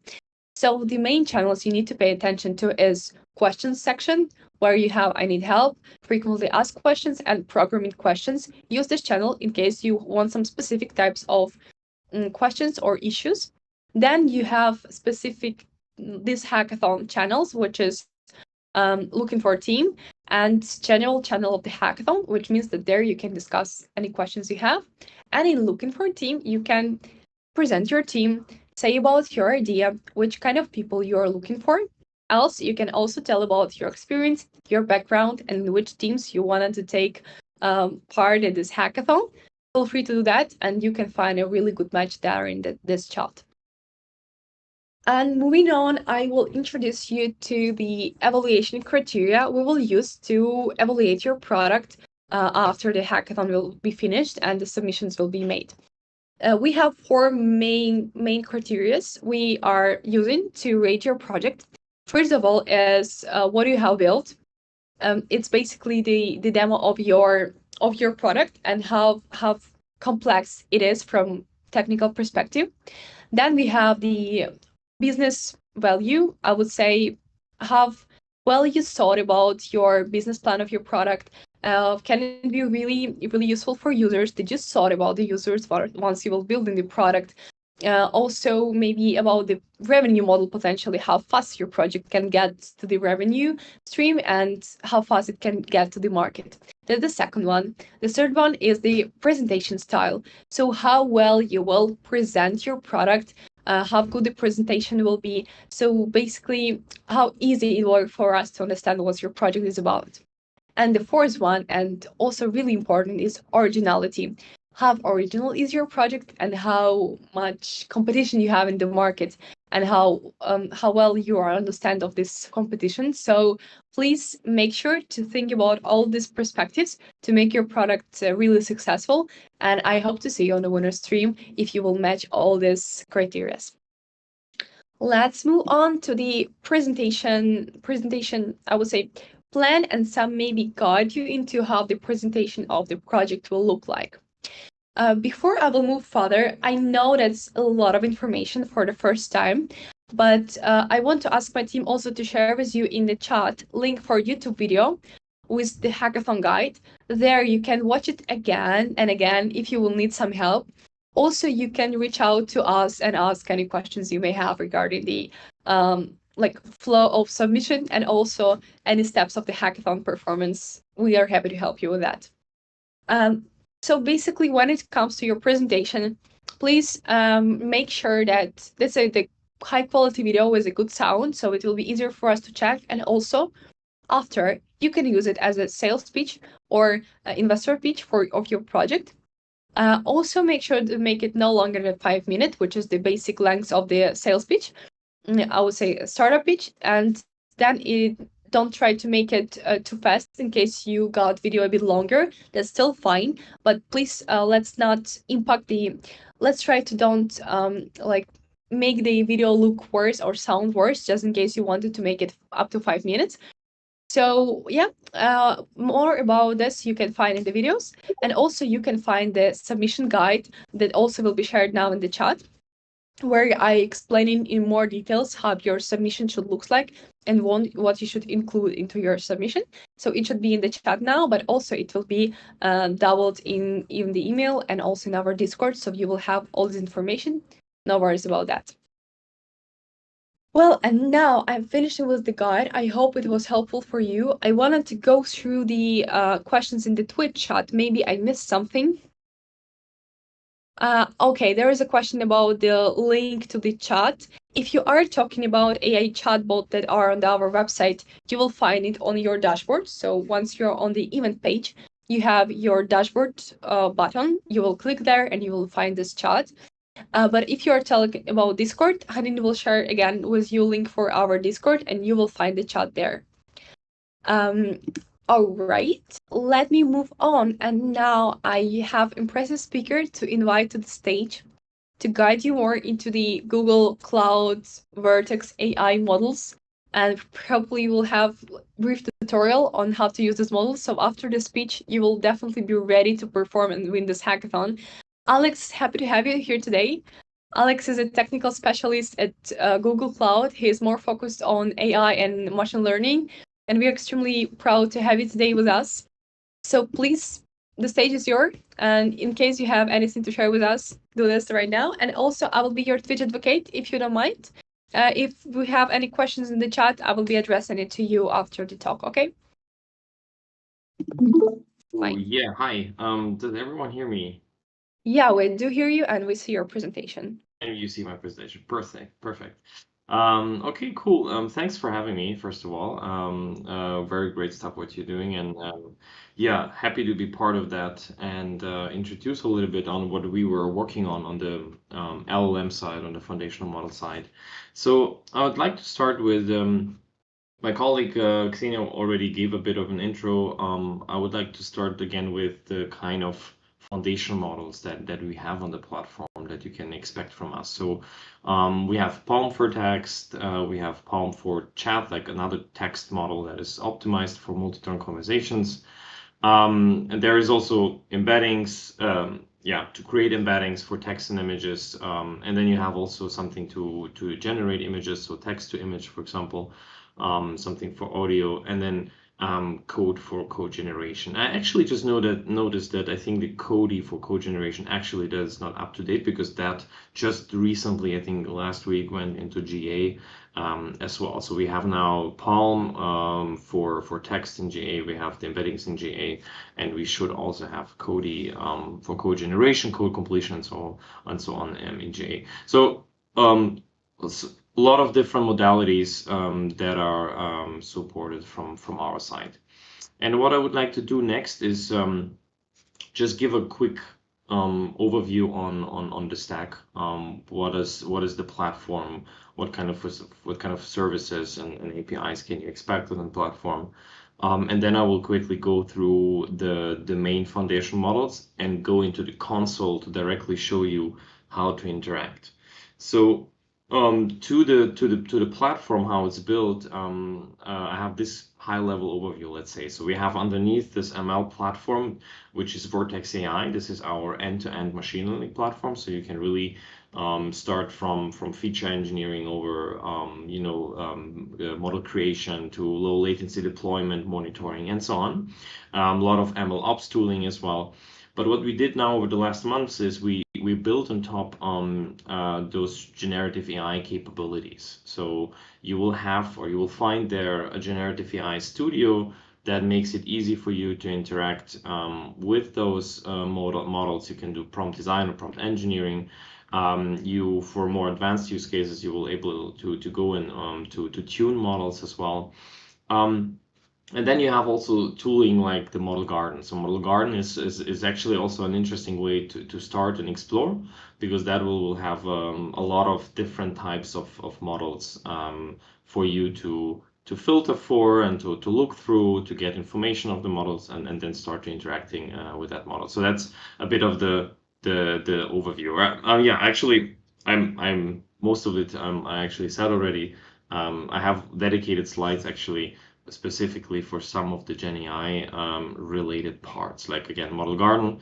So the main channels you need to pay attention to is questions section, where you have I need help, frequently asked questions, and programming questions. Use this channel in case you want some specific types of questions or issues. Then you have specific this hackathon channels, which is looking for a team, and general channel of the hackathon, which means that there you can discuss any questions you have. And in looking for a team, you can present your team, say about your idea, which kind of people you are looking for. Else, you can also tell about your experience, your background, and which teams you wanted to take part in this hackathon. Feel free to do that, and you can find a really good match there in this chat. And moving on, I will introduce you to the evaluation criteria we will use to evaluate your product after the hackathon will be finished and the submissions will be made. We have four main criteria we are using to rate your project. First of all is what you have built. It's basically the demo of your product and how complex it is from technical perspective. Then we have the business value. I would say how well you thought about your business plan of your product. Can it be really useful for users? Did you thought about the users once you will building the product? Also, maybe about the revenue model potentially, how fast your project can get to the revenue stream and how fast it can get to the market. That's the second one. The third one is the presentation style. So how well you will present your product, how good the presentation will be. So basically, how easy it will for us to understand what your project is about. And the fourth one, and also really important, is originality. How original is your project and how much competition you have in the market and how well you are understand of this competition. So please make sure to think about all these perspectives to make your product really successful. And I hope to see you on the winner stream if you will match all these criteria. Let's move on to the presentation, I would say, plan and some maybe guide you into how the presentation of the project will look like. Before I will move further, I know that's a lot of information for the first time, but I want to ask my team also to share with you in the chat link for YouTube video with the hackathon guide. There you can watch it again and again if you will need some help. Also, you can reach out to us and ask any questions you may have regarding the flow of submission and also any steps of the hackathon performance. We are happy to help you with that. So basically, when it comes to your presentation, please make sure that the high quality video with a good sound, so it will be easier for us to check. And also, after you can use it as a sales pitch or investor pitch of your project. Also, make sure to make it no longer than 5 minutes, which is the basic length of the sales pitch. I would say a startup pitch, and then don't try to make it too fast in case you got video a bit longer. That's still fine, but please let's not impact let's try to don't make the video look worse or sound worse just in case you wanted to make it up to 5 minutes. So yeah, more about this you can find in the videos, and also you can find the submission guide that also will be shared now in the chat, where I explain in more details how your submission should look like and what you should include into your submission. So it should be in the chat now, but also it will be doubled in the email and also in our Discord, so you will have all this information. No worries about that. Well, and now I'm finishing with the guide. I hope it was helpful for you. I wanted to go through the questions in the Twitch chat. Maybe I missed something. Okay, there is a question about the link to the chat. If you are talking about AI chatbot that are on our website, you will find it on your dashboard. So once you're on the event page, you have your dashboard button. You will click there and you will find this chat. But if you are talking about Discord, Hanin will share again with you link for our Discord and you will find the chat there. All right, let me move on. And now I have impressive speaker to invite to the stage to guide you more into the Google Cloud Vertex AI models. And probably we'll have a brief tutorial on how to use this model. So after the speech, you will definitely be ready to perform and win this hackathon. Alex, happy to have you here today. Alex is a technical specialist at Google Cloud. He is more focused on AI and machine learning, and we're extremely proud to have you today with us. So please, the stage is yours, and in case you have anything to share with us, do this right now. And also, I will be your Twitch advocate, if you don't mind. If we have any questions in the chat, I will be addressing it to you after the talk, okay? Oh, Fine. yeah, hi. Does everyone hear me? Yeah, we do hear you and we see your presentation. And you see my presentation. Perfect, perfect. Okay, cool. Thanks for having me, first of all. Very great stuff what you're doing, and yeah, happy to be part of that and introduce a little bit on what we were working on the LLM side, on the foundational model side. So I would like to start with my colleague Xenia already gave a bit of an intro. I would like to start again with the kind of foundation models that we have on the platform that you can expect from us. So we have Palm for text, we have Palm for chat, like another text model that is optimized for multi-turn conversations. And there is also embeddings, yeah, to create embeddings for text and images. And then you have also something to generate images, so text to image, for example, something for audio, and then code for code generation. I actually just noticed that I think the Cody for code generation actually that is not up to date because that just recently, I think last week, went into GA as well. So we have now Palm for text in GA, we have the embeddings in GA, and we should also have Cody for code generation, code completion, and so on in GA. So a lot of different modalities that are supported from our side. And what I would like to do next is just give a quick overview on the stack. What is the platform? What kind of services and APIs can you expect on the platform? And then I will quickly go through the main foundation models and go into the console to directly show you how to interact. So to the platform, how it's built, I have this high level overview, let's say. So we have underneath this ML platform, which is Vertex AI. This is our end-to-end machine learning platform. So you can really start from feature engineering over model creation to low latency deployment, monitoring, and so on. A lot of ML ops tooling as well. But what we did now over the last months is we built on top those generative AI capabilities. So you will have, or you will find there, a generative AI studio that makes it easy for you to interact with those models. You can do prompt design or prompt engineering. For more advanced use cases, you will able to go in to tune models as well. And then you have also tooling like the Model Garden. So Model Garden is actually also an interesting way to start and explore, because that will have a lot of different types of models for you to filter for and to look through, to get information of the models, and then start interacting with that model. So that's a bit of the overview. Yeah, actually, I'm most of it I actually said already. I have dedicated slides actually specifically for some of the Gen AI related parts. Like again, Model Garden,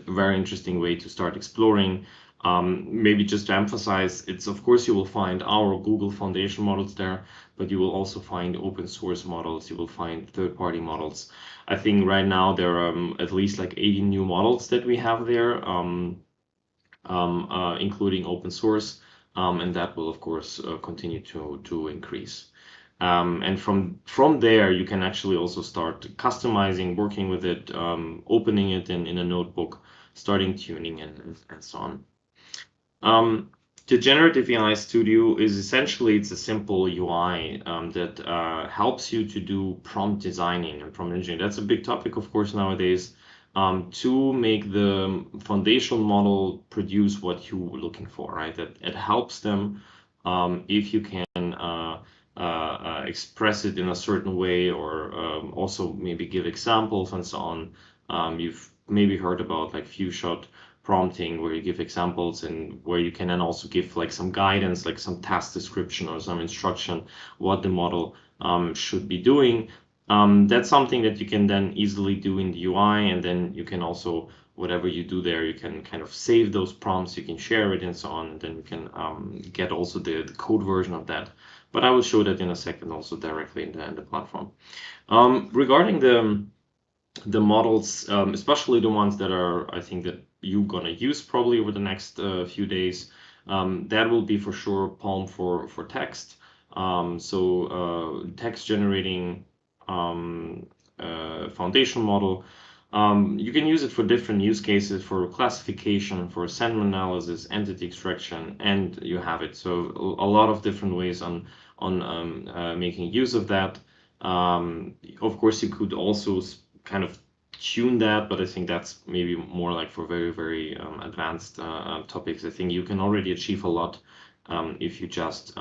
very interesting way to start exploring. Maybe just to emphasize, it's of course you will find our Google Foundation models there, but you will also find open source models. You will find third-party models. I think right now there are at least like 80 new models that we have there, including open source, and that will of course continue to increase. And from there, you can actually also start customizing, working with it, opening it in a notebook, starting tuning and so on. The Generative AI Studio is essentially, it's a simple UI that helps you to do prompt designing and prompt engineering. That's a big topic, of course, nowadays, to make the foundational model produce what you're looking for, right? That it helps them if you can express it in a certain way, or also maybe give examples and so on. You've maybe heard about like few shot prompting, where you give examples and where you can then also give like some guidance, like some task description or some instruction what the model should be doing. That's something that you can then easily do in the UI, and then you can also, whatever you do there, you can kind of save those prompts, you can share it and so on, and then you can get also the code version of that. But I will show that in a second also directly in the platform. Regarding the models, especially the ones that are, I think that you're gonna use probably over the next few days, that will be for sure Palm for text. So text generating foundation model. You can use it for different use cases, for classification, for sentiment analysis, entity extraction, and you have it. So a lot of different ways on making use of that. Of course, you could also kind of tune that, but I think that's maybe more like for very, very advanced topics. I think you can already achieve a lot if you just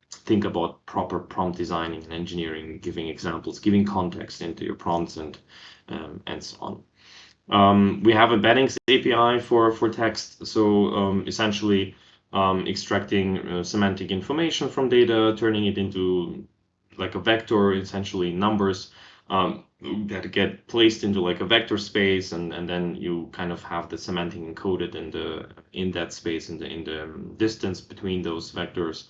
think about proper prompt designing and engineering, giving examples, giving context into your prompts, and so on. We have embeddings API for text, so essentially extracting semantic information from data, turning it into like a vector, essentially numbers that get placed into like a vector space, and then you kind of have the semantic encoded in that space, in the distance between those vectors.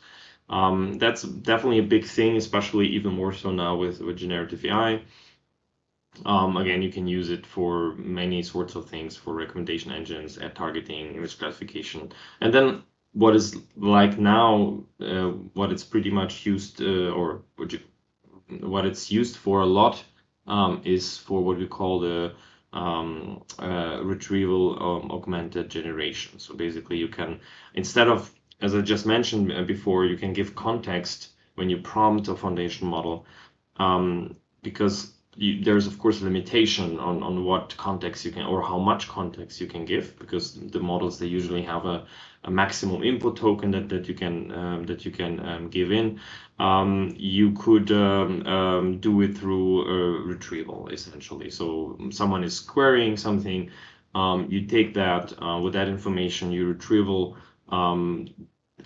That's definitely a big thing, especially even more so now with generative AI. Again, you can use it for many sorts of things, for recommendation engines, ad targeting, image classification. And then what is like now, what it's pretty much used, or what it's used for a lot, is for what we call the retrieval augmented generation. So basically you can, instead of, as I just mentioned before, you can give context when you prompt a foundation model, because there's of course a limitation on what context you can, or how much context you can give, because the models, they usually have a maximum input token that you can give in. You could do it through retrieval, essentially. So someone is querying something, you take that, with that information, you retrieval,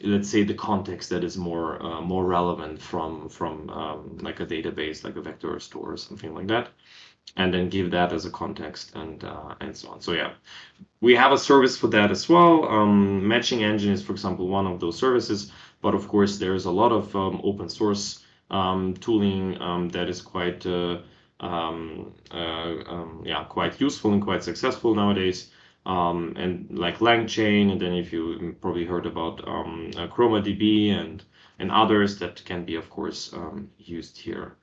let's say, the context that is more relevant from like a database, like a vector store or something like that, and then give that as a context, and so on. So yeah, we have a service for that as well. Matching engine is, for example, one of those services, but of course there's a lot of open source tooling that is quite quite useful and quite successful nowadays. And like LangChain, and then if you probably heard about ChromaDB and others that can be, of course, used here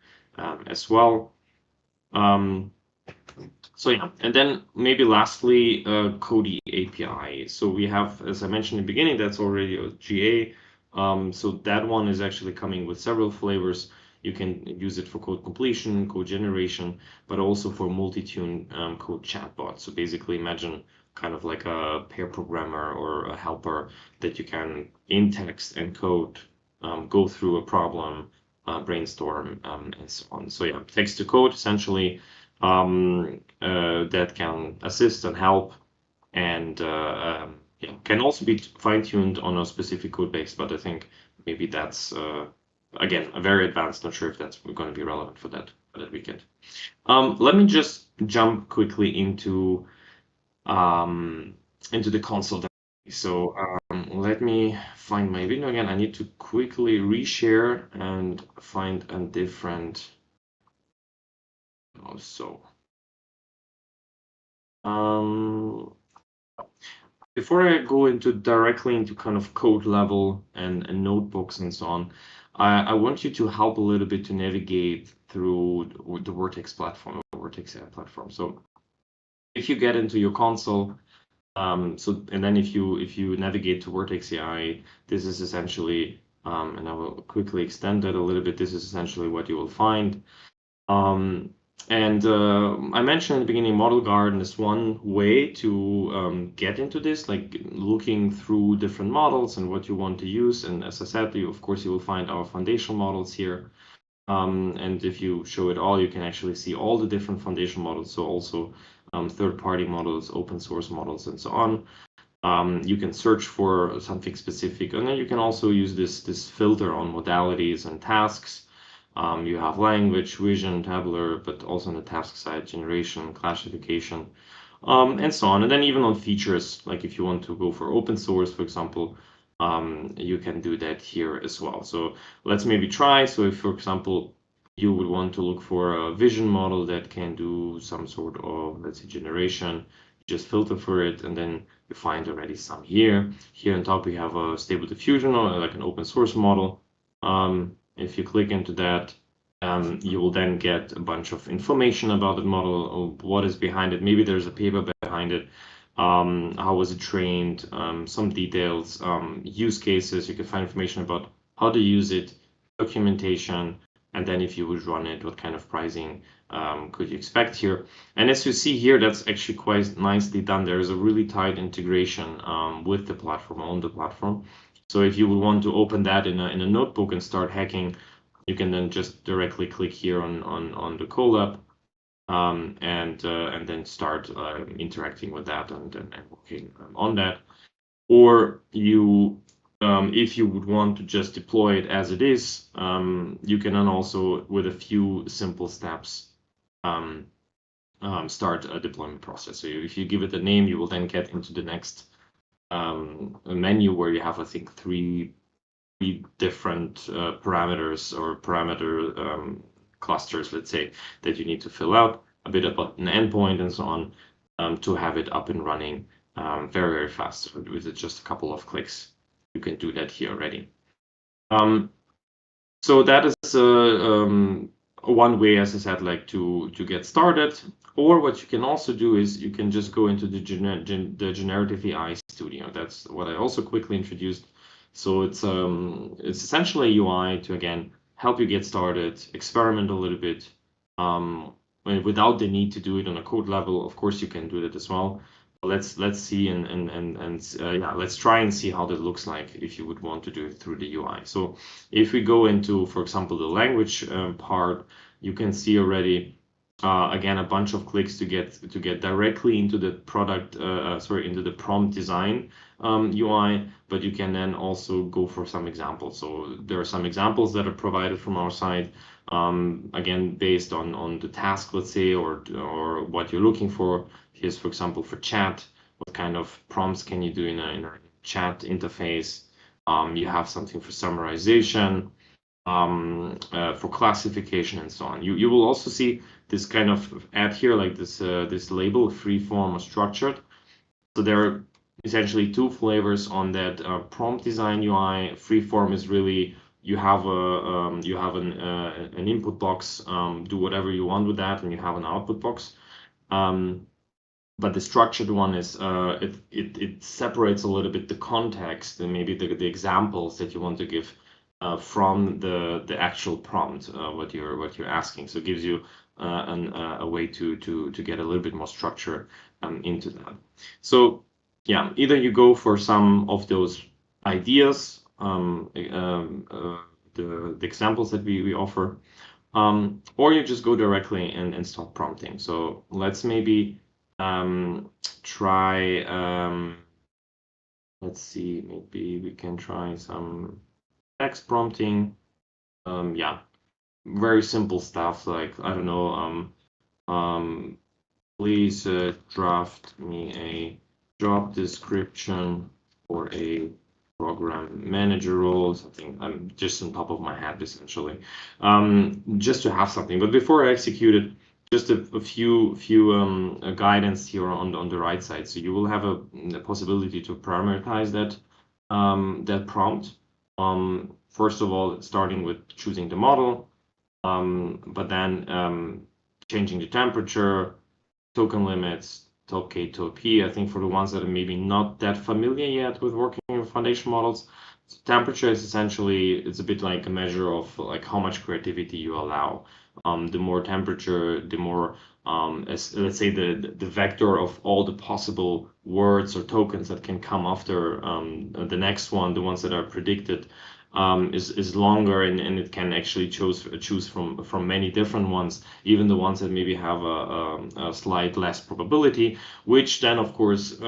as well. So yeah, and then maybe lastly, Kodi API. So we have, as I mentioned in the beginning, that's already a GA. So that one is actually coming with several flavors. You can use it for code completion, code generation, but also for multi-tune code chatbot. So basically imagine kind of like a pair programmer or a helper that you can, in text and code, go through a problem, brainstorm, and so on. So yeah, text to code essentially, that can assist and help, and yeah, can also be fine-tuned on a specific code base, but I think maybe that's again a very advanced. Not sure if that's going to be relevant for that weekend. Let me just jump quickly into the console. So let me find my video again. I need to quickly reshare and find a different. So before I go directly into kind of code level and notebooks and so on, I want you to help a little bit to navigate through the Vertex platform, the Vertex AI platform. So if you get into your console, and then if you navigate to Vertex AI, this is essentially, and I will quickly extend that a little bit. This is essentially what you will find. And I mentioned in the beginning, Model Garden is one way to get into this, like looking through different models and what you want to use. And as I said, of course, you will find our foundation models here. And if you show it all, you can actually see all the different foundation models. So also third-party models, open source models, and so on. You can search for something specific, and then you can also use this filter on modalities and tasks. You have language, vision, tabular, but also on the task side, generation, classification, and so on. And then even on features, like if you want to go for open source, for example, you can do that here as well. So let's maybe try. So if, for example, you would want to look for a vision model that can do some sort of, let's say, generation, just filter for it, and then you find already some here. Here on top, we have a Stable Diffusion, or like an open source model. If you click into that, You will then get a bunch of information about the model, what is behind it. Maybe there's a paper behind it. How was it trained? Some details, use cases. You can find information about how to use it, documentation, and then if you would run it, what kind of pricing could you expect here? And as you see here, that's actually quite nicely done. There is a really tight integration with the platform, on the platform. So if you would want to open that in a notebook and start hacking, you can then just directly click here on the Colab and then start interacting with that and working on that. Or you, if you would want to just deploy it as it is, you can then also, with a few simple steps, start a deployment process. So if you give it a name, you will then get into the next menu where you have, I think, three different parameters or parameter clusters, let's say, that you need to fill out, a bit about an endpoint and so on, to have it up and running very, very fast. With just a couple of clicks, you can do that here already. So that is one way, as I said, like to get started. Or what you can also do is you can just go into the generative AI studio. That's what I also quickly introduced. So it's essentially a UI to, again, help you get started, experiment a little bit, without the need to do it on a code level. Of course, you can do that as well. Let's see yeah, let's try and see how that looks like if you would want to do it through the UI. So if we go into, for example, the language part, you can see already again a bunch of clicks to get directly into the product, into the prompt design UI. But you can then also go for some examples. So there are some examples that are provided from our side, again based on the task, let's say, or what you're looking for. Here's, for example, for chat, what kind of prompts can you do in a chat interface? You have something for summarization, for classification, and so on. You will also see this kind of ad here, like this label, free form or structured. So there are essentially two flavors on that prompt design UI. Free form is really you have an input box, do whatever you want with that, and you have an output box. But the structured one is it separates a little bit the context and maybe the examples that you want to give from the actual prompt, what you're asking. So it gives you a way to get a little bit more structure into that. So yeah, either you go for some of those ideas, the examples that we offer, or you just go directly and start prompting. So let's maybe try, let's see, maybe we can try some text prompting. Yeah, very simple stuff like, I don't know, please draft me a job description for a program manager role, something I'm just on top of my head, essentially, just to have something. But before I execute it, just a few guidance here on the right side. So you will have a possibility to parameterize that that prompt. First of all, starting with choosing the model, but then changing the temperature, token limits, top K, top P. I think for the ones that are maybe not that familiar yet with working with foundation models, temperature is essentially, it's a bit like a measure of like how much creativity you allow. The more temperature, the more, let's say the vector of all the possible words or tokens that can come after the next one, the ones that are predicted, is longer, and it can actually choose from many different ones, even the ones that maybe have a slight less probability, which then of course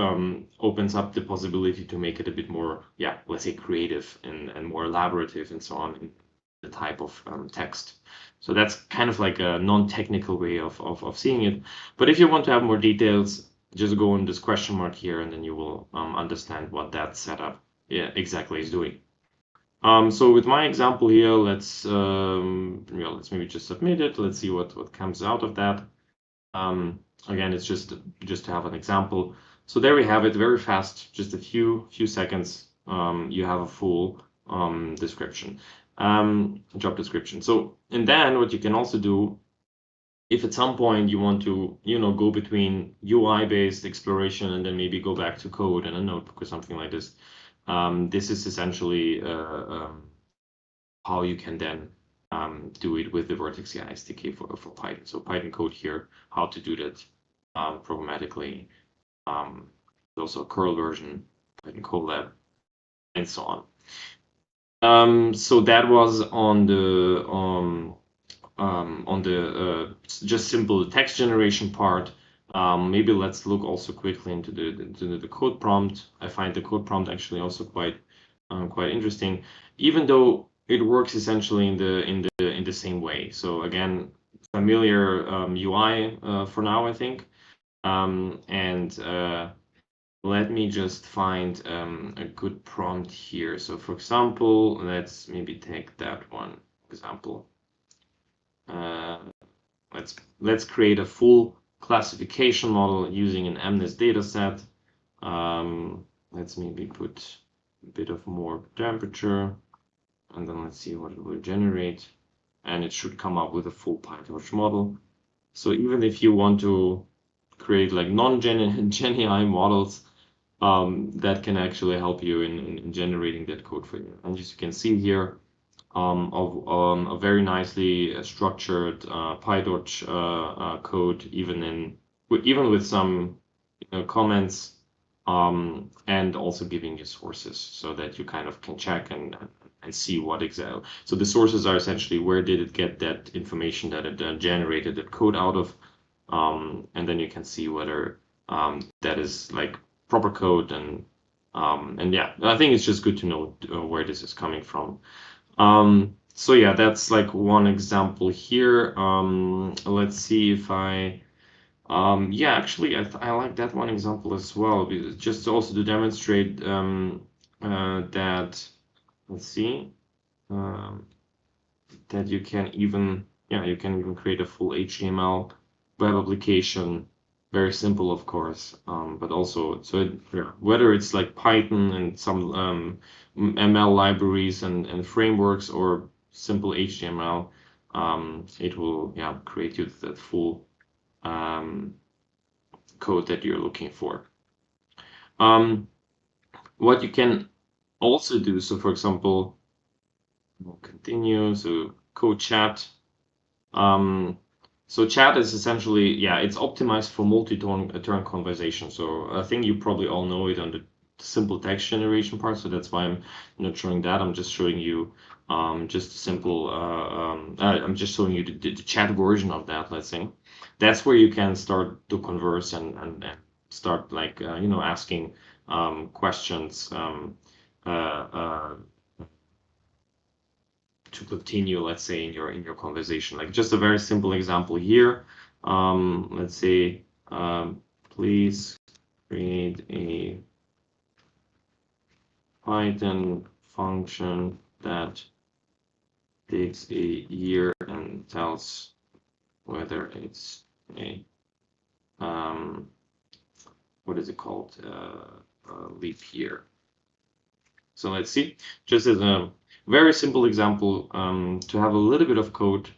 opens up the possibility to make it a bit more, yeah, let's say creative and more elaborative and so on in the type of text. So that's kind of like a non-technical way of seeing it. But if you want to have more details, just go on this question mark here, and then you will understand what that setup, yeah, exactly is doing. So with my example here, let's maybe just submit it. Let's see what comes out of that. Again, it's just to have an example. So there we have it, very fast, just a few seconds. You have a full description. job description. So, and then what you can also do, if at some point you want to, go between UI-based exploration and then maybe go back to code in a notebook or something like this, this is essentially how you can then do it with the Vertex AI SDK for Python. So Python code here, how to do that programmatically. Also a curl version, Python Colab, and so on. So that was on the just simple text generation part. Maybe let's look also quickly into the code prompt. I find the code prompt actually also quite interesting, even though it works essentially in the same way. So again, familiar UI for now, I think, and let me just find a good prompt here. So for example, let's maybe take that one example. Let's create a full classification model using an MNIST dataset. Let's maybe put a bit of more temperature, and then let's see what it will generate. And it should come up with a full PyTorch model. So even if you want to create like non-Gen AI models, that can actually help you in generating that code for you. And as you can see here, of a very nicely structured PyTorch code, even with some comments, and also giving you sources so that you kind of can check and see what exactly. So the sources are essentially where did it get that information that it generated that code out of, and then you can see whether that is like proper code and yeah, I think it's just good to know where this is coming from. So yeah, that's like one example here. Let's see if yeah, actually, I like that one example as well, because just also to demonstrate that, let's see, that you can even create a full HTML web application. Very simple, of course, but also whether it's like Python and some ML libraries and frameworks or simple HTML, it will create you that full code that you're looking for. What you can also do, so for example, we'll continue, so code chat. So chat is essentially, it's optimized for multi-turn conversation. So I think you probably all know it on the simple text generation part. So that's why I'm not showing that. I'm just showing you just a simple, I'm just showing you the chat version of that, let's say. That's where you can start to converse and start like, asking questions to continue, let's say, in your conversation. Like just a very simple example here. Let's say, please create a Python function that takes a year and tells whether it's a what is it called, leap year. So let's see, just as a very simple example, to have a little bit of code.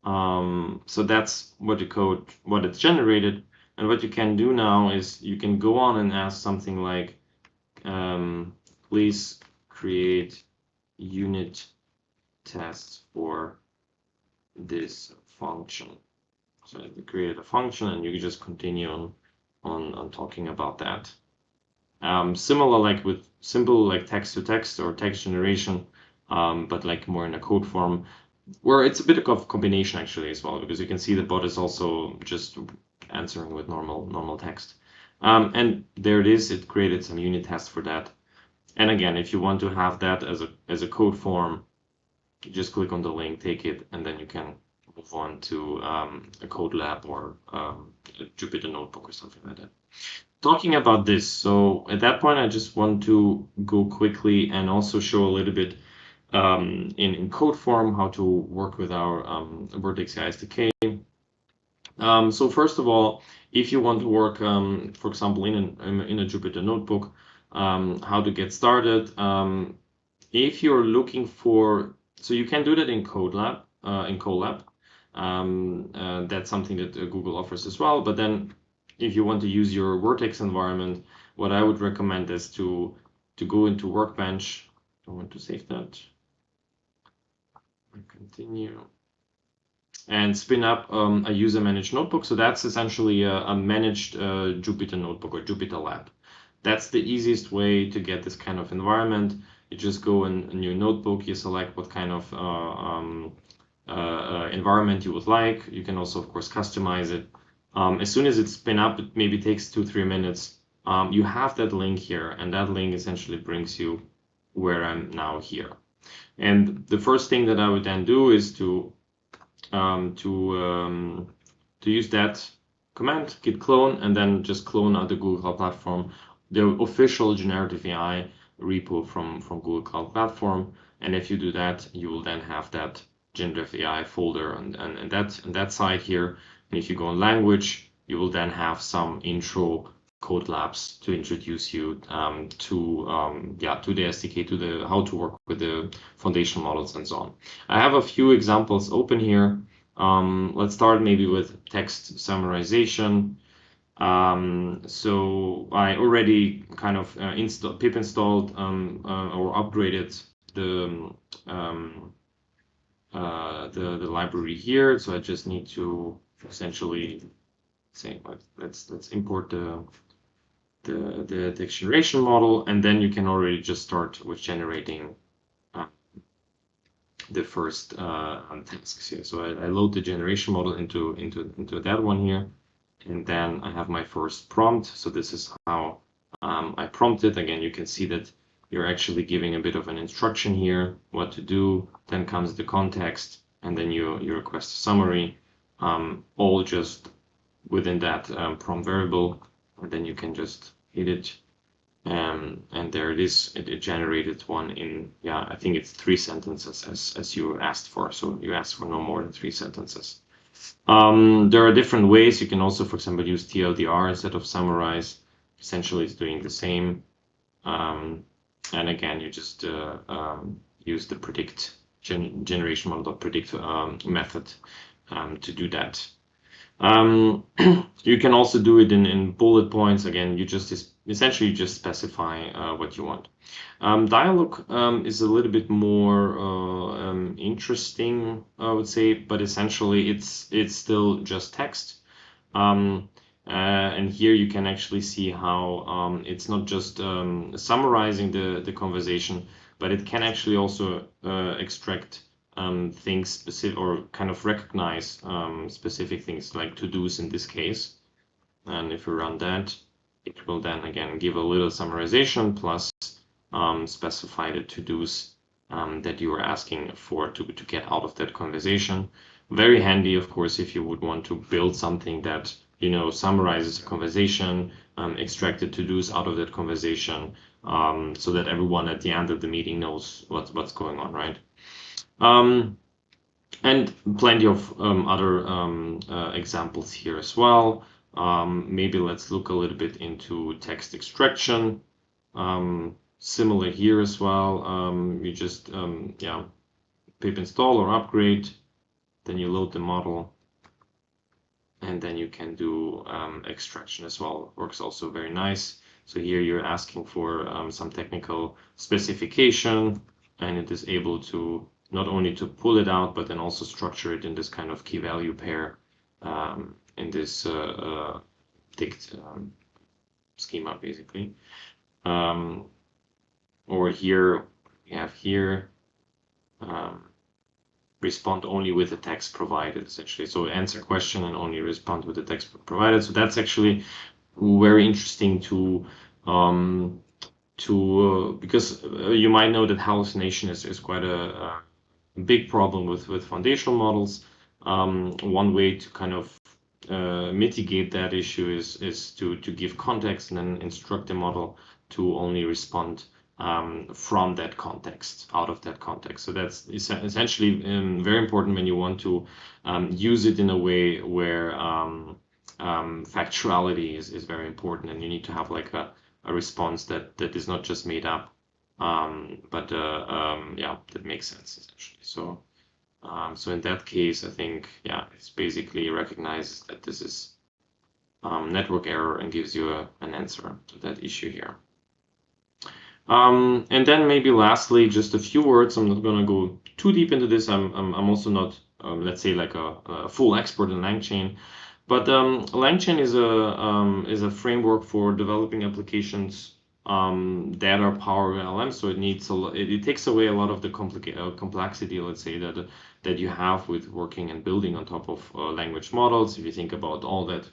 So that's what it's generated. And what you can do now is you can go on and ask something like, please create unit tests for this function. So you create a function and you can just continue on talking about that. Similar like with simple like text to text or text generation, but like more in a code form, where it's a bit of a combination actually as well, because you can see the bot is also just answering with normal text. And there it is, it created some unit tests for that. And again, if you want to have that as a code form, you just click on the link, take it, and then you can move on to a code lab or a Jupyter notebook or something like that. Talking about this, so at that point, I just want to go quickly and also show a little bit in code form how to work with our Vertex AI SDK. So first of all, if you want to work, for example, in a Jupyter notebook, how to get started. If you're looking for So you can do that in Colab. That's something that Google offers as well. But then if you want to use your Vertex environment, what I would recommend is to go into Workbench. I want to save that. Continue. And spin up a user managed notebook. So that's essentially a managed Jupyter notebook or Jupyter Lab. That's the easiest way to get this kind of environment. You just go in your notebook, you select what kind of environment you would like. You can also, of course, customize it. As soon as it's spin up, it maybe takes 2-3 minutes. You have that link here, and that link essentially brings you where I'm now here. And the first thing that I would then do is to use that command, git clone, and then just clone out the Google Cloud Platform, the official generative AI repo from Google Cloud Platform. And if you do that, you will then have that generative AI folder and that side here. And if you go on language, you will then have some intro code labs to introduce you to the SDK, to the how to work with the foundation models and so on. I have a few examples open here. Let's start maybe with text summarization. So I already kind of pip installed or upgraded the library here. So I just need to essentially say, let's import the text generation model, and then you can already just start with generating the first tasks here. So I load the generation model into that one here, and then I have my first prompt. So this is how I prompt it. Again, you can see that you're actually giving a bit of an instruction here, what to do. Then comes the context, and then you request a summary, all just within that prompt variable, and then you can just hit it. And there it is. It generated one in, I think it's 3 sentences as you asked for. So you asked for no more than 3 sentences. There are different ways. You can also, for example, use TLDR instead of summarize. Essentially, it's doing the same. And again, you just use the predict generation model.predict method to do that. You can also do it in bullet points. Again, you just essentially just specify what you want. Dialog is a little bit more interesting, I would say, but essentially it's still just text. And here you can actually see how it's not just summarizing the conversation, but it can actually also extract things specific or kind of recognize specific things like to-dos in this case. And if we run that, it will then again give a little summarization plus specify the to-dos that you are asking for to get out of that conversation. Very handy, of course, if you would want to build something that summarizes a conversation, extract the to-dos out of that conversation, so that everyone at the end of the meeting knows what's going on, right? And plenty of other examples here as well. Maybe let's look a little bit into text extraction. Similar here as well. You just pip install or upgrade, then you load the model, and then you can do extraction as well. Works also very nice. So here you're asking for some technical specification, and it is able to not only to pull it out, but then also structure it in this kind of key value pair in this ticked schema, basically. Or here we have here respond only with the text provided, essentially. So answer question and only respond with the text provided. So that's actually very interesting to because you might know that hallucination is quite a big problem with foundational models. One way to kind of mitigate that issue is to give context and then instruct the model to only respond from that context, out of that context. So that's essentially very important when you want to use it in a way where factuality is very important, and you need to have like a response that is not just made up, Yeah, that makes sense essentially. So in that case, I think, yeah, it's basically recognizes that this is network error and gives you an answer to that issue here. And then maybe lastly, just a few words. I'm not going to go too deep into this. I'm also not, let's say, like a full expert in LangChain. But LangChain is a framework for developing applications that are powered by LLM. So it needs it takes away a lot of the complexity, let's say, that you have with working and building on top of language models. If you think about all that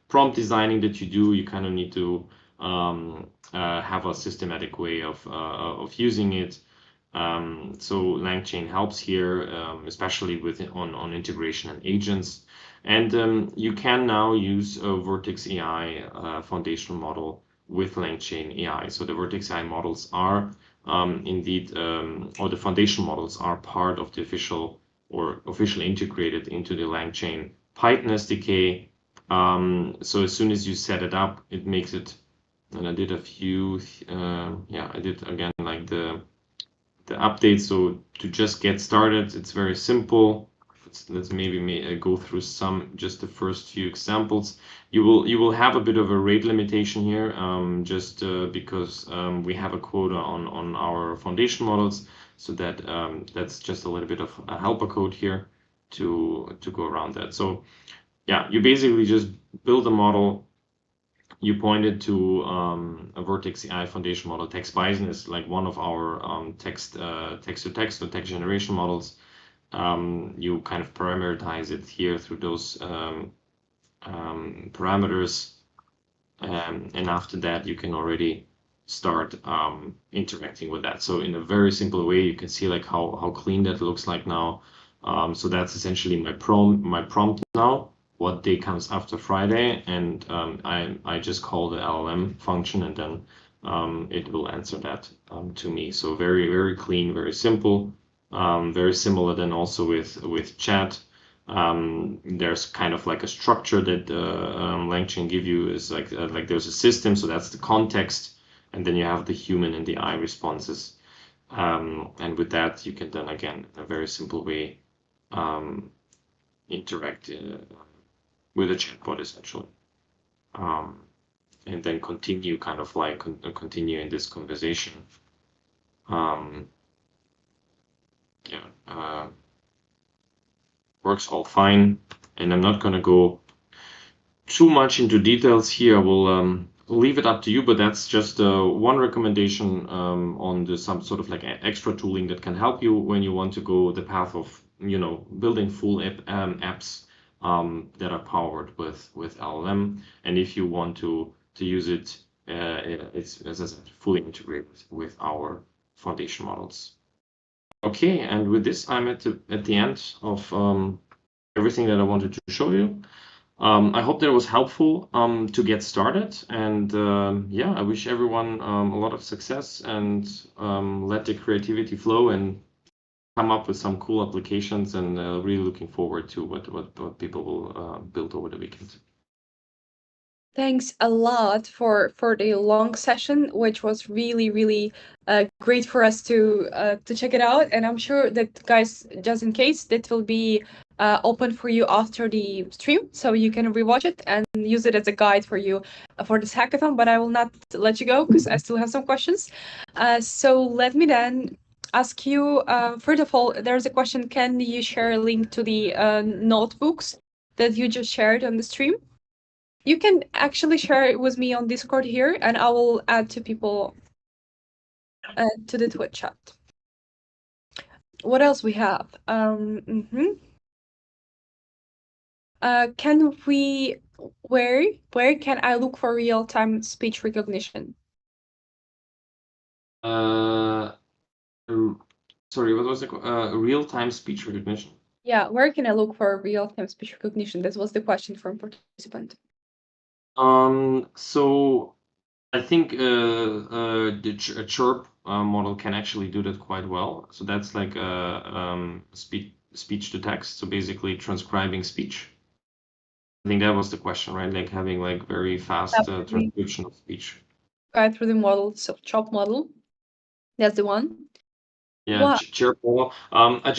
prompt designing that you do, you kind of need to have a systematic way of using it. So LangChain helps here, especially with on integration and agents. And you can now use a Vertex AI foundational model with LangChain AI. So the Vertex AI models are indeed, or the foundation models are part of the official or officially integrated into the LangChain Python SDK. So as soon as you set it up, it makes it, and I did a few, yeah, I did again like the update. So to just get started, it's very simple. Let's maybe go through just the first few examples. You will have a bit of a rate limitation here, just because we have a quota on our foundation models. So that's just a little bit of a helper code here to go around that. So yeah, you basically just build a model. You pointed to a Vertex AI foundation model. Text Bison is like one of our text-to-text or text generation models. You kind of parameterize it here through those parameters, and after that you can already start interacting with that. So in a very simple way, you can see like how clean that looks like now. So that's essentially my prompt now. What day comes after Friday, and I just call the LLM function, and then it will answer that to me. So very, very clean, very simple, very similar then also with chat. There's kind of like a structure that LangChain give you, is like there's a system, so that's the context, and then you have the human and the AI responses. And with that, you can then again, in a very simple way, interact with a chatbot essentially, and then continue kind of like continue in this conversation. Yeah, works all fine, and I'm not gonna go too much into details here. I will leave it up to you, but that's just one recommendation on some sort of like extra tooling that can help you when you want to go the path of building full apps that are powered with LLM. And if you want to use it, it's, as I said, fully integrated with our foundation models. Okay, and with this, I'm at the end of everything that I wanted to show you. I hope that it was helpful to get started, and yeah, I wish everyone a lot of success, and let the creativity flow and come up with some cool applications, and really looking forward to what people will build over the weekend. Thanks a lot for the long session, which was really, really great for us to check it out. And I'm sure that, guys, just in case, that will be open for you after the stream, so you can rewatch it and use it as a guide for you for this hackathon. But I will not let you go because I still have some questions. So let me then ask you, first of all, there's a question: can you share a link to the notebooks that you just shared on the stream? You can actually share it with me on Discord here, and I will add to people to the Twitch chat. What else we have? Can we? Where can I look for real-time speech recognition? Sorry, what was the real-time speech recognition? Yeah, where can I look for real-time speech recognition? This was the question from participant. So I think the chirp model can actually do that quite well. So that's like a speech to text. So basically transcribing speech. I think that was the question, right? Like having like very fast transcription of speech. Guide through the model, so chop model. That's the one. Yeah, What? Chair Paul. I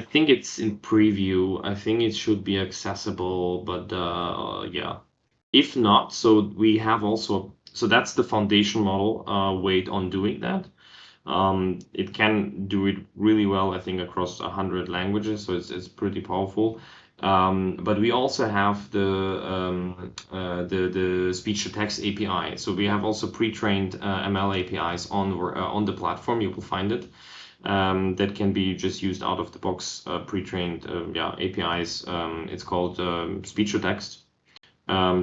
think it's in preview. I think it should be accessible, but yeah. If not, so we have also, so that's the foundation model weight on doing that. It can do it really well, I think, across 100 languages, so it's pretty powerful. But we also have the speech to text API. So we have also pre-trained ML APIs on the platform. You will find it. That can be just used out of the box, pre-trained APIs. It's called speech to text.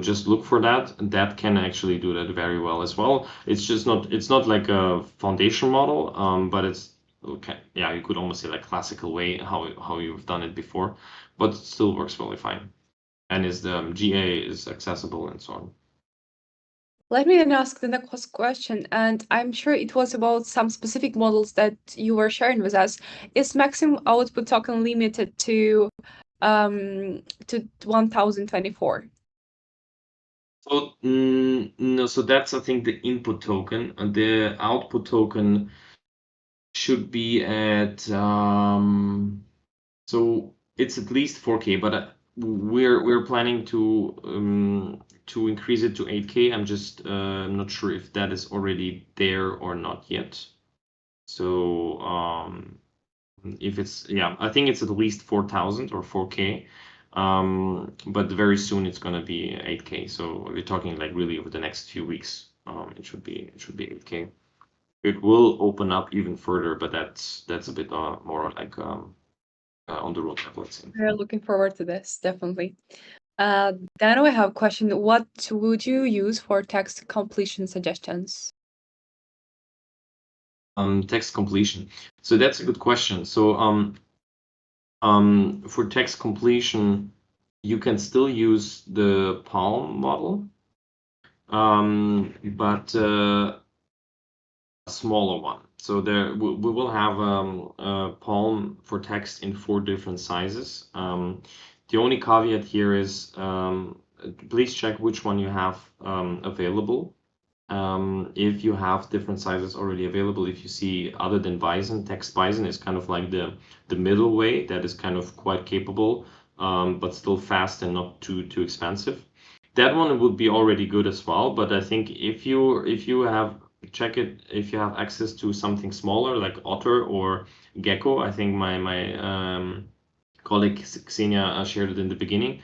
Just look for that. That can actually do that very well as well. It's not like a foundation model, but it's okay. Yeah, you could almost say like classical way how you've done it before, but it still works really fine. And is the GA is accessible and so on. Let me then ask the next question, and I'm sure it was about some specific models that you were sharing with us. Is maximum output token limited to 1024? So no, so that's I think the input token, and the output token should be at so it's at least 4K, but we're planning to increase it to 8K. I'm just not sure if that is already there or not yet. So if it's I think it's at least 4,000 or 4K. But very soon it's gonna be 8K. So we're talking like really over the next few weeks. It should be 8K. It will open up even further, but that's a bit more like on the roadmap, let's say. We're looking forward to this, definitely. Then we have a question. What would you use for text completion suggestions? Text completion. So that's a good question. So for text completion, you can still use the Palm model, but a smaller one. So there we will have a Palm for text in 4 different sizes. The only caveat here is please check which one you have available. If you have different sizes already available, if you see other than Bison, text Bison is kind of like the middle way that is kind of quite capable, but still fast and not too expensive. That one would be already good as well. But I think if you have check it if you have access to something smaller like Otter or Gecko. I think my colleague Xenia shared it in the beginning.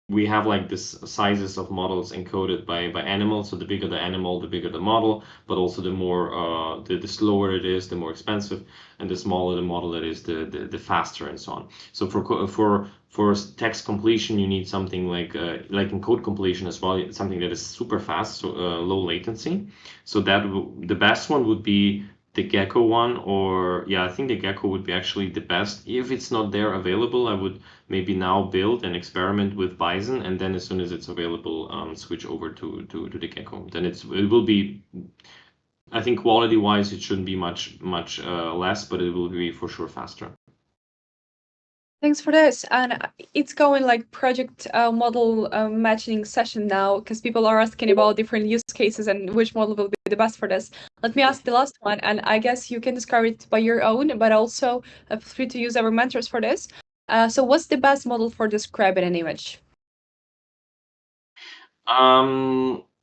We have like this sizes of models encoded by animal. So the bigger the animal, the bigger the model, but also the more the slower it is, the more expensive, and the smaller the model it is, the faster and so on. So for text completion, you need something like in code completion as well, something that is super fast, so low latency. So that the best one would be the Gecko one, or I think the Gecko would be actually the best. If it's not there available, I would maybe now build and experiment with Bison, and then as soon as it's available, switch over to the Gecko. Then it will be, I think quality wise, it shouldn't be much less, but it will be for sure faster. Thanks for this. And it's going like project model matching session now because people are asking about different use cases and which model will be the best for this. Let me ask the last one, and I guess you can describe it by your own, but also feel free to use our mentors for this. So what's the best model for describing an image?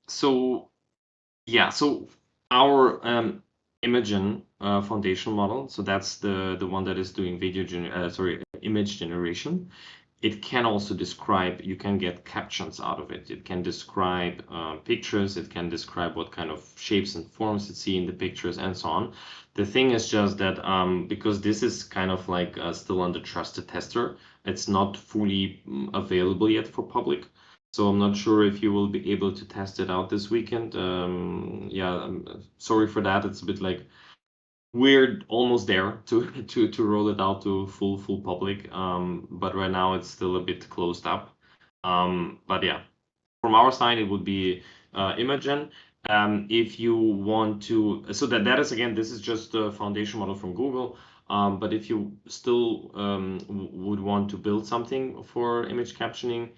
So our Imagen foundation model, so that's the one that is doing image generation. It can also describe, you can get captions out of it. It can describe pictures, it can describe what kind of shapes and forms it see in the pictures and so on. The thing is just that because this is kind of like still under trusted tester, it's not fully available yet for public. So I'm not sure if you will be able to test it out this weekend. I'm sorry for that. It's a bit like we're almost there to roll it out to full public. But right now it's still a bit closed up. But yeah, from our side it would be Imagen. If you want to, so that is again, this is just the foundation model from Google. But if you still would want to build something for image captioning,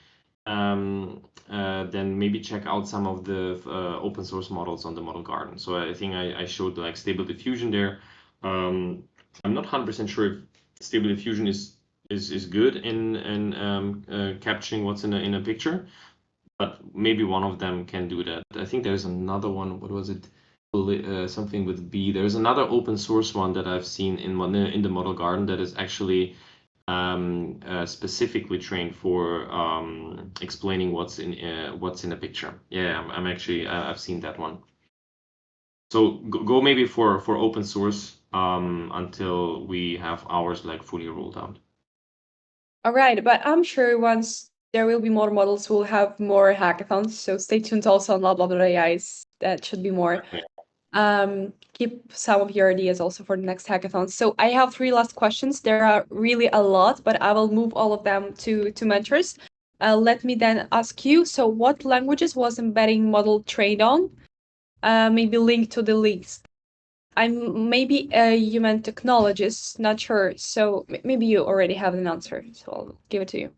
then maybe check out some of the open source models on the Model Garden. So I think I showed like Stable Diffusion there. I'm not 100% sure if Stable Diffusion is good in capturing what's in a picture, but maybe one of them can do that. I think there's another one. What was it? Something with B. There's another open source one that I've seen in the Model Garden that is actually specifically trained for explaining what's in a picture. Yeah, I'm actually I've seen that one. So go maybe for open source until we have ours like fully rolled out. All right, but I'm sure once there will be more models, we'll have more hackathons. So stay tuned also on lablab.ai. That should be more. Keep some of your ideas also for the next hackathon. So I have three last questions. There are really a lot, but I will move all of them to mentors. Let me then ask you, so what languages was embedding model trained on? Maybe link to the list. I'm maybe a human technologist, not sure. So maybe you already have an answer, so I'll give it to you.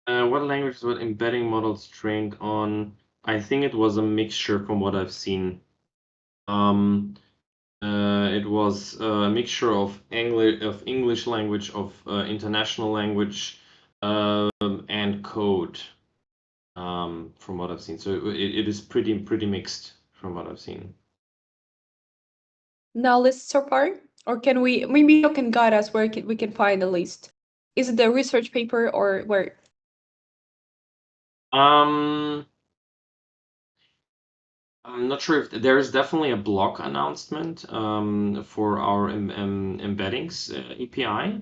What languages were embedding models trained on? I think it was a mixture from what I've seen. It was a mixture of English language, of international language, and code, from what I've seen. So it is pretty mixed from what I've seen. Now list so far, or can we? Maybe you can guide us where we can find the list. Is it the research paper or where? I'm not sure if there is definitely a blog announcement for our embeddings API.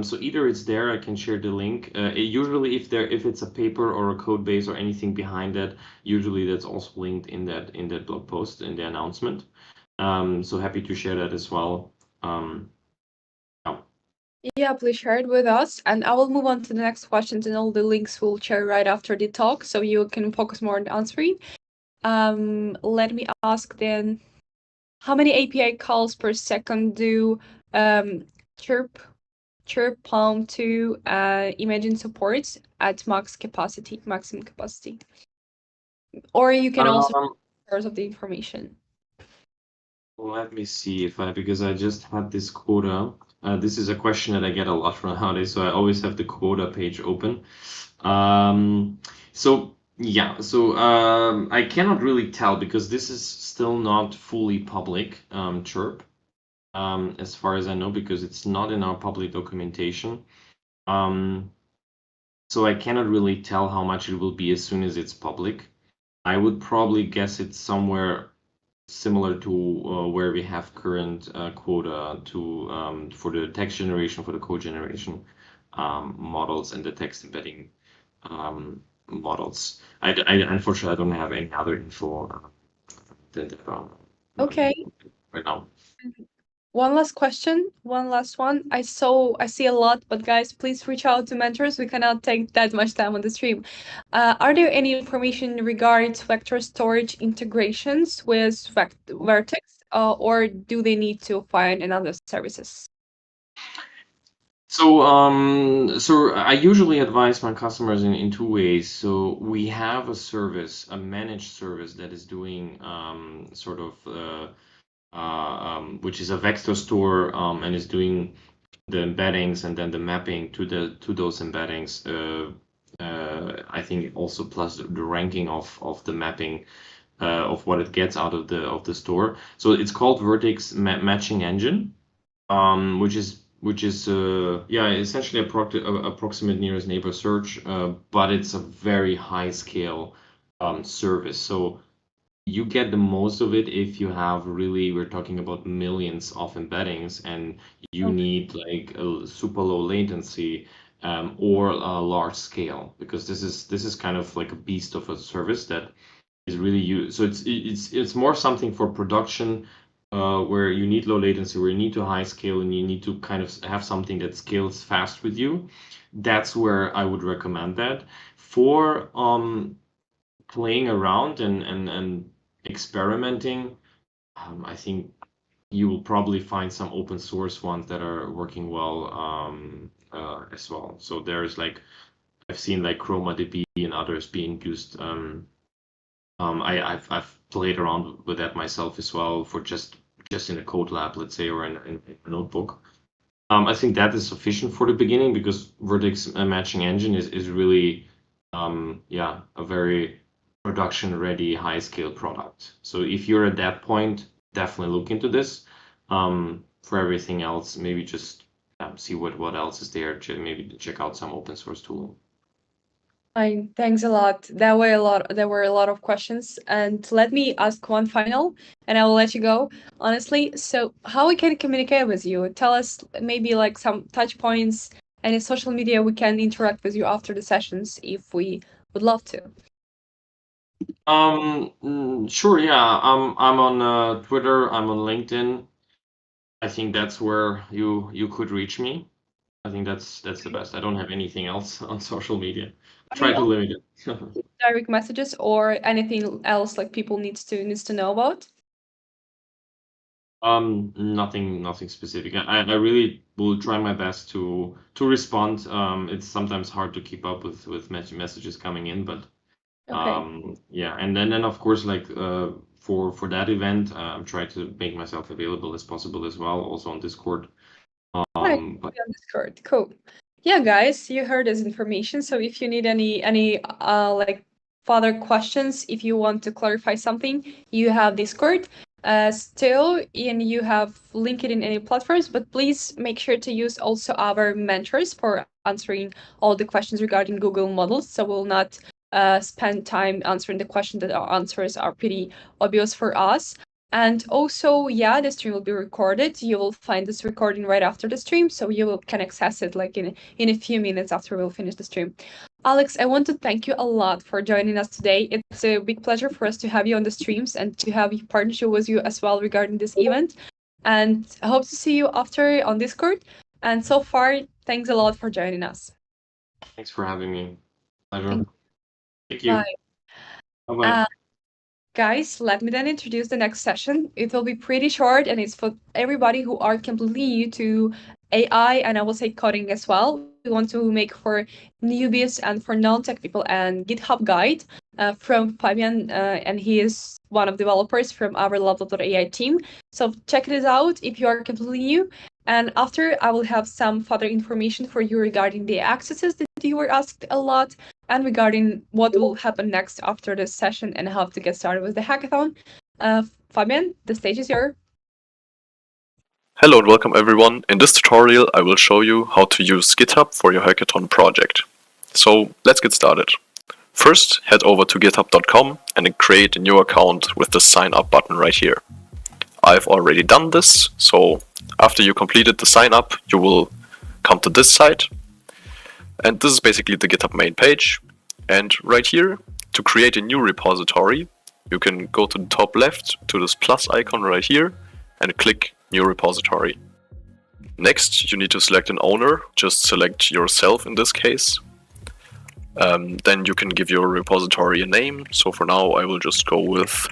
So either it's there, I can share the link. Usually, if it's a paper or a code base or anything behind that, usually that's also linked in that blog post in the announcement. So happy to share that as well. Yeah. Yeah, please share it with us, and I will move on to the next questions, and all the links we'll share right after the talk, so you can focus more on answering. Let me ask then, how many API calls per second do Chirp Palm 2 Imagine supports at maximum capacity? Or you can also source of the information. Let me see because I just had this quota. This is a question that I get a lot from nowadays, so I always have the quota page open. So yeah, so I cannot really tell because this is still not fully public, Chirp, as far as I know, because it's not in our public documentation. So I cannot really tell how much it will be as soon as it's public. I would probably guess it's somewhere similar to where we have current quota to for the text generation, for the code generation models and the text embedding models. Unfortunately, I don't have any other info than that Okay. right now. One last question, one last one. I see a lot, but guys, please reach out to mentors. We cannot take that much time on the stream. Are there any information regards vector storage integrations with Vertex, or do they need to find another services? So I usually advise my customers in two ways. So we have a service, a managed service that is doing sort of which is a vector store and is doing the embeddings and then the mapping to those embeddings. I think also plus the ranking of the mapping of what it gets out of the store. So it's called Vertex Matching Engine, which is yeah, essentially approximate nearest neighbor search, but it's a very high scale service. So you get the most of it if you have really, we're talking about millions of embeddings and you need like a super low latency or a large scale, because this is kind of like a beast of a service that is really used. So it's more something for production where you need low latency, where you need to high scale, and you need to kind of have something that scales fast with you. That's where I would recommend that. For playing around and experimenting, I think you will probably find some open source ones that are working well as well. So there's like I've seen like ChromaDB and others being used. I've played around with that myself as well for just in a code lab, let's say, or in a notebook. I think that is sufficient for the beginning because Vertex matching engine is really a very production ready high scale product. So if you're at that point, definitely look into this. For everything else, maybe just see what else is there. Maybe check out some open source tooling. Fine, thanks a lot. There were a lot of questions, and let me ask one final, and I will let you go. Honestly, so how we can communicate with you? Tell us maybe like some touch points, any social media we can interact with you after the sessions if we would love to. Sure, yeah. I'm on Twitter. I'm on LinkedIn. I think that's where you could reach me. I think that's the best. I don't have anything else on social media. Try to limit it. Direct messages or anything else like people needs to know about? Nothing specific. I really will try my best to respond. It's sometimes hard to keep up with messages coming in, but Okay. yeah. And then of course like for that event, I'm trying to make myself available as possible as well, also on Discord. Right, But on Discord. Cool. Yeah, guys, you heard this information. So if you need any like further questions, if you want to clarify something, you have Discord. Still, and you have LinkedIn in any platforms, but please make sure to use also our mentors for answering all the questions regarding Google models. So we'll not spend time answering the question that our answers are pretty obvious for us. And also, yeah, the stream will be recorded. You will find this recording right after the stream, so can access it like in a few minutes after we'll finish the stream. Alex, I want to thank you a lot for joining us today. It's a big pleasure for us to have you on the streams and to have a partnership with you as well regarding this event. And I hope to see you after on Discord. And so far, thanks a lot for joining us. thanks for having me. Pleasure. Thank Thank you. you. Bye. Bye-bye. Guys, let me then introduce the next session. It will be pretty short and it's for everybody who are completely new to AI and I will say coding as well. We want to make for newbies and for non-tech people and GitHub guide from Fabian, and he is one of the developers from our lablab.ai team. So check this out if you are completely new. And after, I will have some further information for you regarding the accesses that you were asked a lot and regarding what will happen next after this session and how to get started with the hackathon. Fabian, the stage is yours. Hello and welcome everyone. In this tutorial I will show you how to use GitHub for your hackathon project. So let's get started. First, head over to github.com and then create a new account with the sign up button right here. I've already done this, so after you completed the sign up you will come to this site. And this is basically the GitHub main page. And right here, to create a new repository, you can go to the top left to this plus icon right here and click New Repository. Next, you need to select an owner. Just select yourself in this case. Then you can give your repository a name. So for now, I will just go with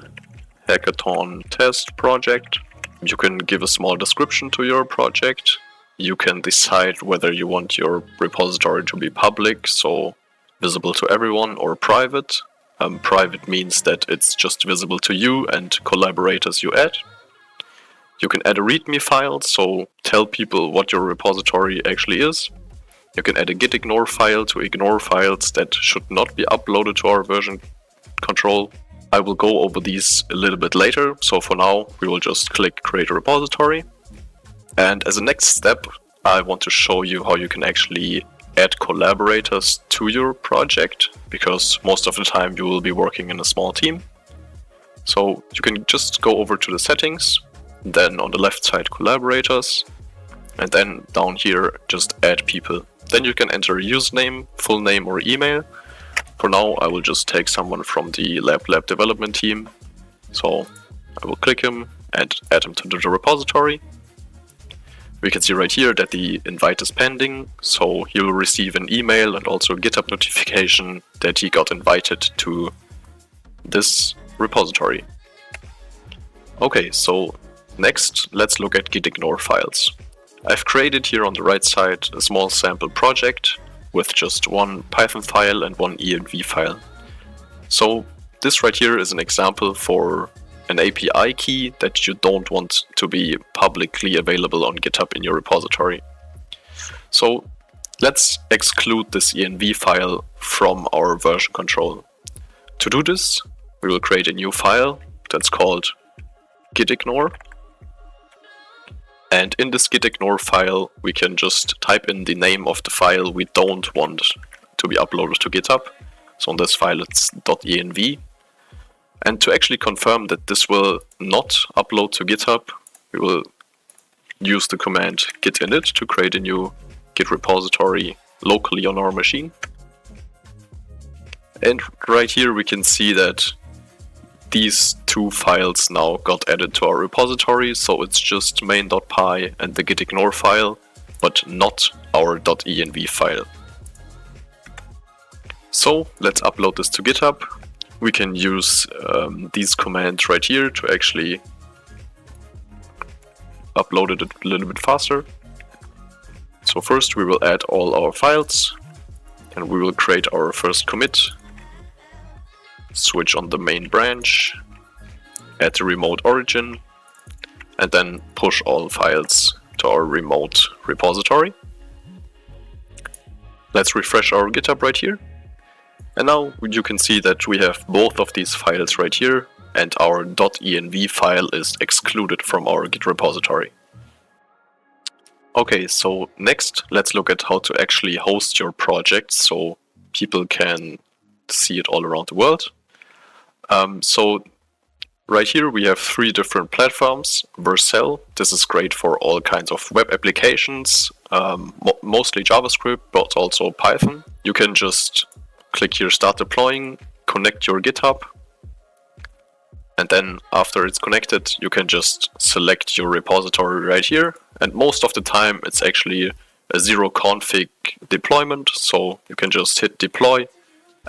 Hackathon Test Project. You can give a small description to your project. You can decide whether you want your repository to be public, so visible to everyone, or private. Private means that it's just visible to you and collaborators you add. You can add a README file, so tell people what your repository actually is. You can add a git ignore file to ignore files that should not be uploaded to our version control. I will go over these a little bit later, so for now we will just click create a repository. And as a next step, I want to show you how you can actually add collaborators to your project, because most of the time you will be working in a small team. So you can just go over to the settings, then on the left side collaborators, and then down here just add people. Then you can enter a username, full name or email. For now I will just take someone from the lablab development team. So I will click him and add him to the repository. We can see right here that the invite is pending, so he will receive an email and also a GitHub notification that he got invited to this repository. Okay, so next let's look at git ignore files. I've created here on the right side a small sample project. with just one Python file and one env file. So this right here is an example for an API key that you don't want to be publicly available on GitHub in your repository. So let's exclude this env file from our version control. To do this, we will create a new file that's called gitignore. And in this gitignore file, we can just type in the name of the file we don't want to be uploaded to GitHub. So on this file, it's .env. And to actually confirm that this will not upload to GitHub, we will use the command git init to create a new Git repository locally on our machine. And right here we can see that these two files now got added to our repository, so it's just main.py and the gitignore file, but not our .env file. So let's upload this to GitHub. We can use these commands right here to actually upload it a little bit faster. So first we will add all our files and we will create our first commit, switch on the main branch, add the remote origin, and then push all files to our remote repository. Let's refresh our GitHub right here. And now you can see that we have both of these files right here, and our .env file is excluded from our Git repository. Okay, so next let's look at how to actually host your project so people can see it all around the world. So right here we have three different platforms. Vercel, this is great for all kinds of web applications, mostly JavaScript, but also Python. You can just click here Start Deploying, connect your GitHub, and then after it's connected you can just select your repository right here, and most of the time it's actually a zero config deployment, so you can just hit deploy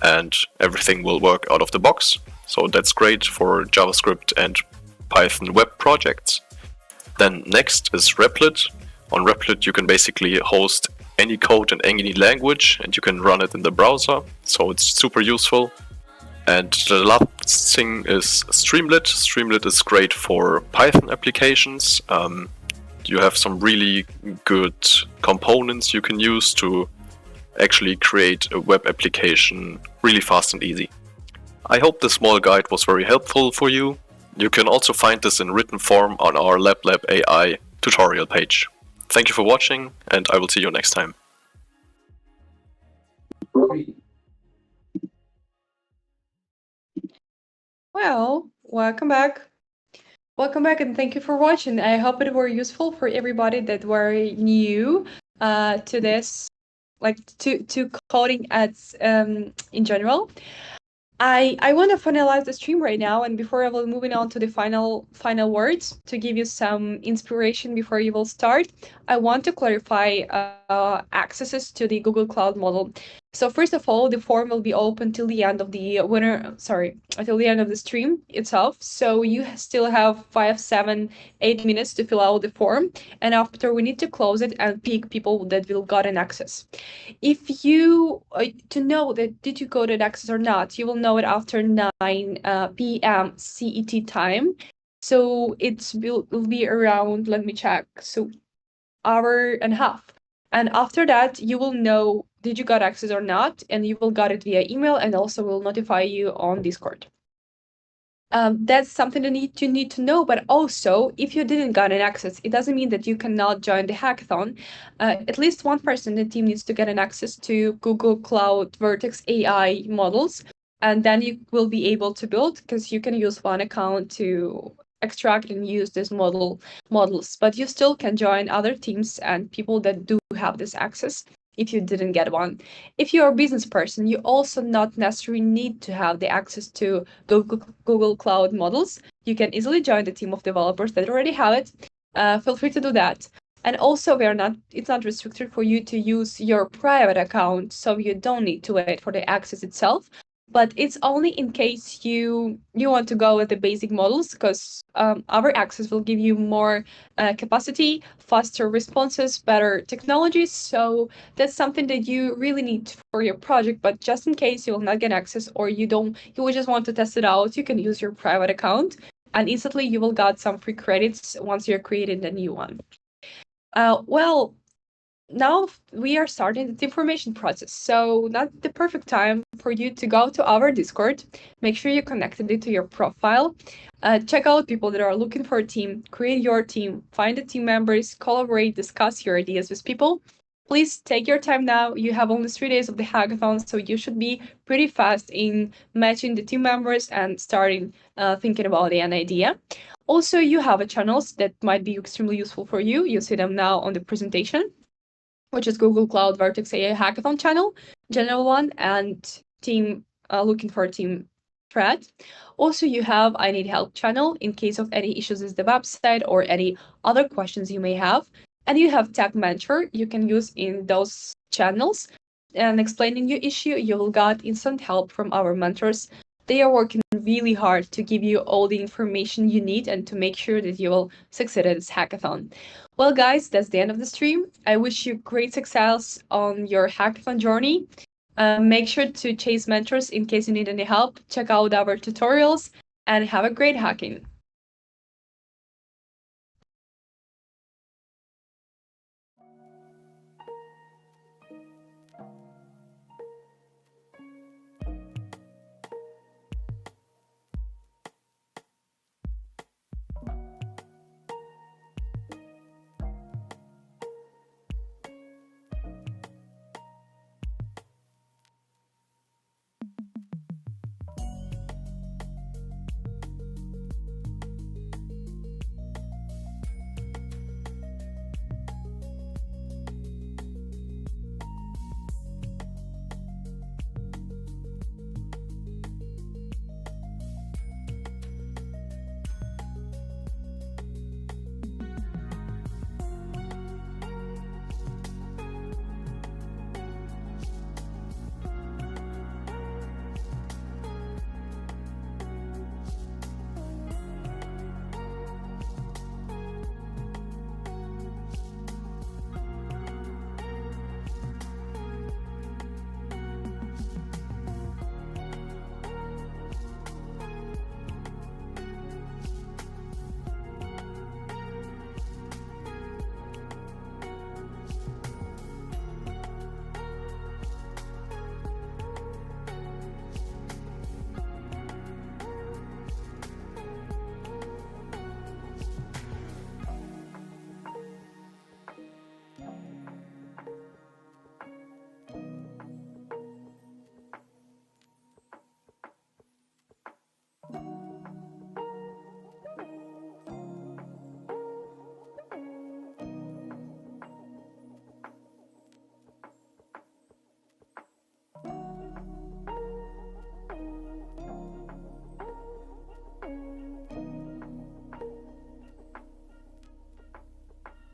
and everything will work out of the box. So that's great for JavaScript and Python web projects. Then next is Replit. On Replit you can basically host any code in any language and you can run it in the browser, so it's super useful. And the last thing is Streamlit. Streamlit is great for Python applications. You have some really good components you can use to actually create a web application really fast and easy. I hope this small guide was very helpful for you. You can also find this in written form on our lablab AI tutorial page. Thank you for watching, and I will see you next time. Well, welcome back. Welcome back and thank you for watching. I hope it were useful for everybody that were new to this, like to coding ads in general. I want to finalize the stream right now, and before I will moving on to the final words to give you some inspiration before you will start, I want to clarify accesses to the Google Cloud model. So first of all, the form will be open till the end of the until the end of the stream itself. So you still have 5, 7, 8 minutes to fill out the form, and after we need to close it and pick people that will got an access. If you to know that did you got an access or not, you will know it after 9 p.m. CET time. So it will be around, let me check, so hour and a half. And after that, you will know did you got access or not, and you will got it via email, and also will notify you on Discord. That's something that you need to know, but also if you didn't get an access, it doesn't mean that you cannot join the hackathon. At least one person in the team needs to get an access to Google Cloud Vertex AI models, and then you will be able to build, because you can use one account to extract and use these models, but you still can join other teams and people that do have this access if you didn't get one. If you're a business person, you also not necessarily need to have the access to Google Cloud models. You can easily join the team of developers that already have it. Feel free to do that. And also, it's not restricted for you to use your private account, so you don't need to wait for the access itself. but it's only in case you want to go with the basic models, because our access will give you more capacity, faster responses, better technologies. So that's something that you really need for your project. But just in case you will not get access, or you will just want to test it out, you can use your private account, and instantly you will get some free credits once you're creating the new one. Well, now we are starting the information process. So not the perfect time for you to go to our Discord. Make sure you connected it to your profile. Check out people that are looking for a team, create your team, find the team members, collaborate, discuss your ideas with people. Please take your time now. You have only 3 days of the hackathon, so you should be pretty fast in matching the team members and starting thinking about an idea. Also, you have channels that might be extremely useful for you. You see them now on the presentation, which is Google Cloud Vertex AI Hackathon channel, general one, and team looking for a team thread. Also, you have I Need Help channel in case of any issues with the website or any other questions you may have. And you have Tech Mentor you can use in those channels. And explaining your issue, you will get instant help from our mentors. They are working really hard to give you all the information you need and to make sure that you will succeed at this hackathon. Well, guys, that's the end of the stream. I wish you great success on your hackathon journey. Make sure to chase mentors in case you need any help. Check out our tutorials and have a great hacking.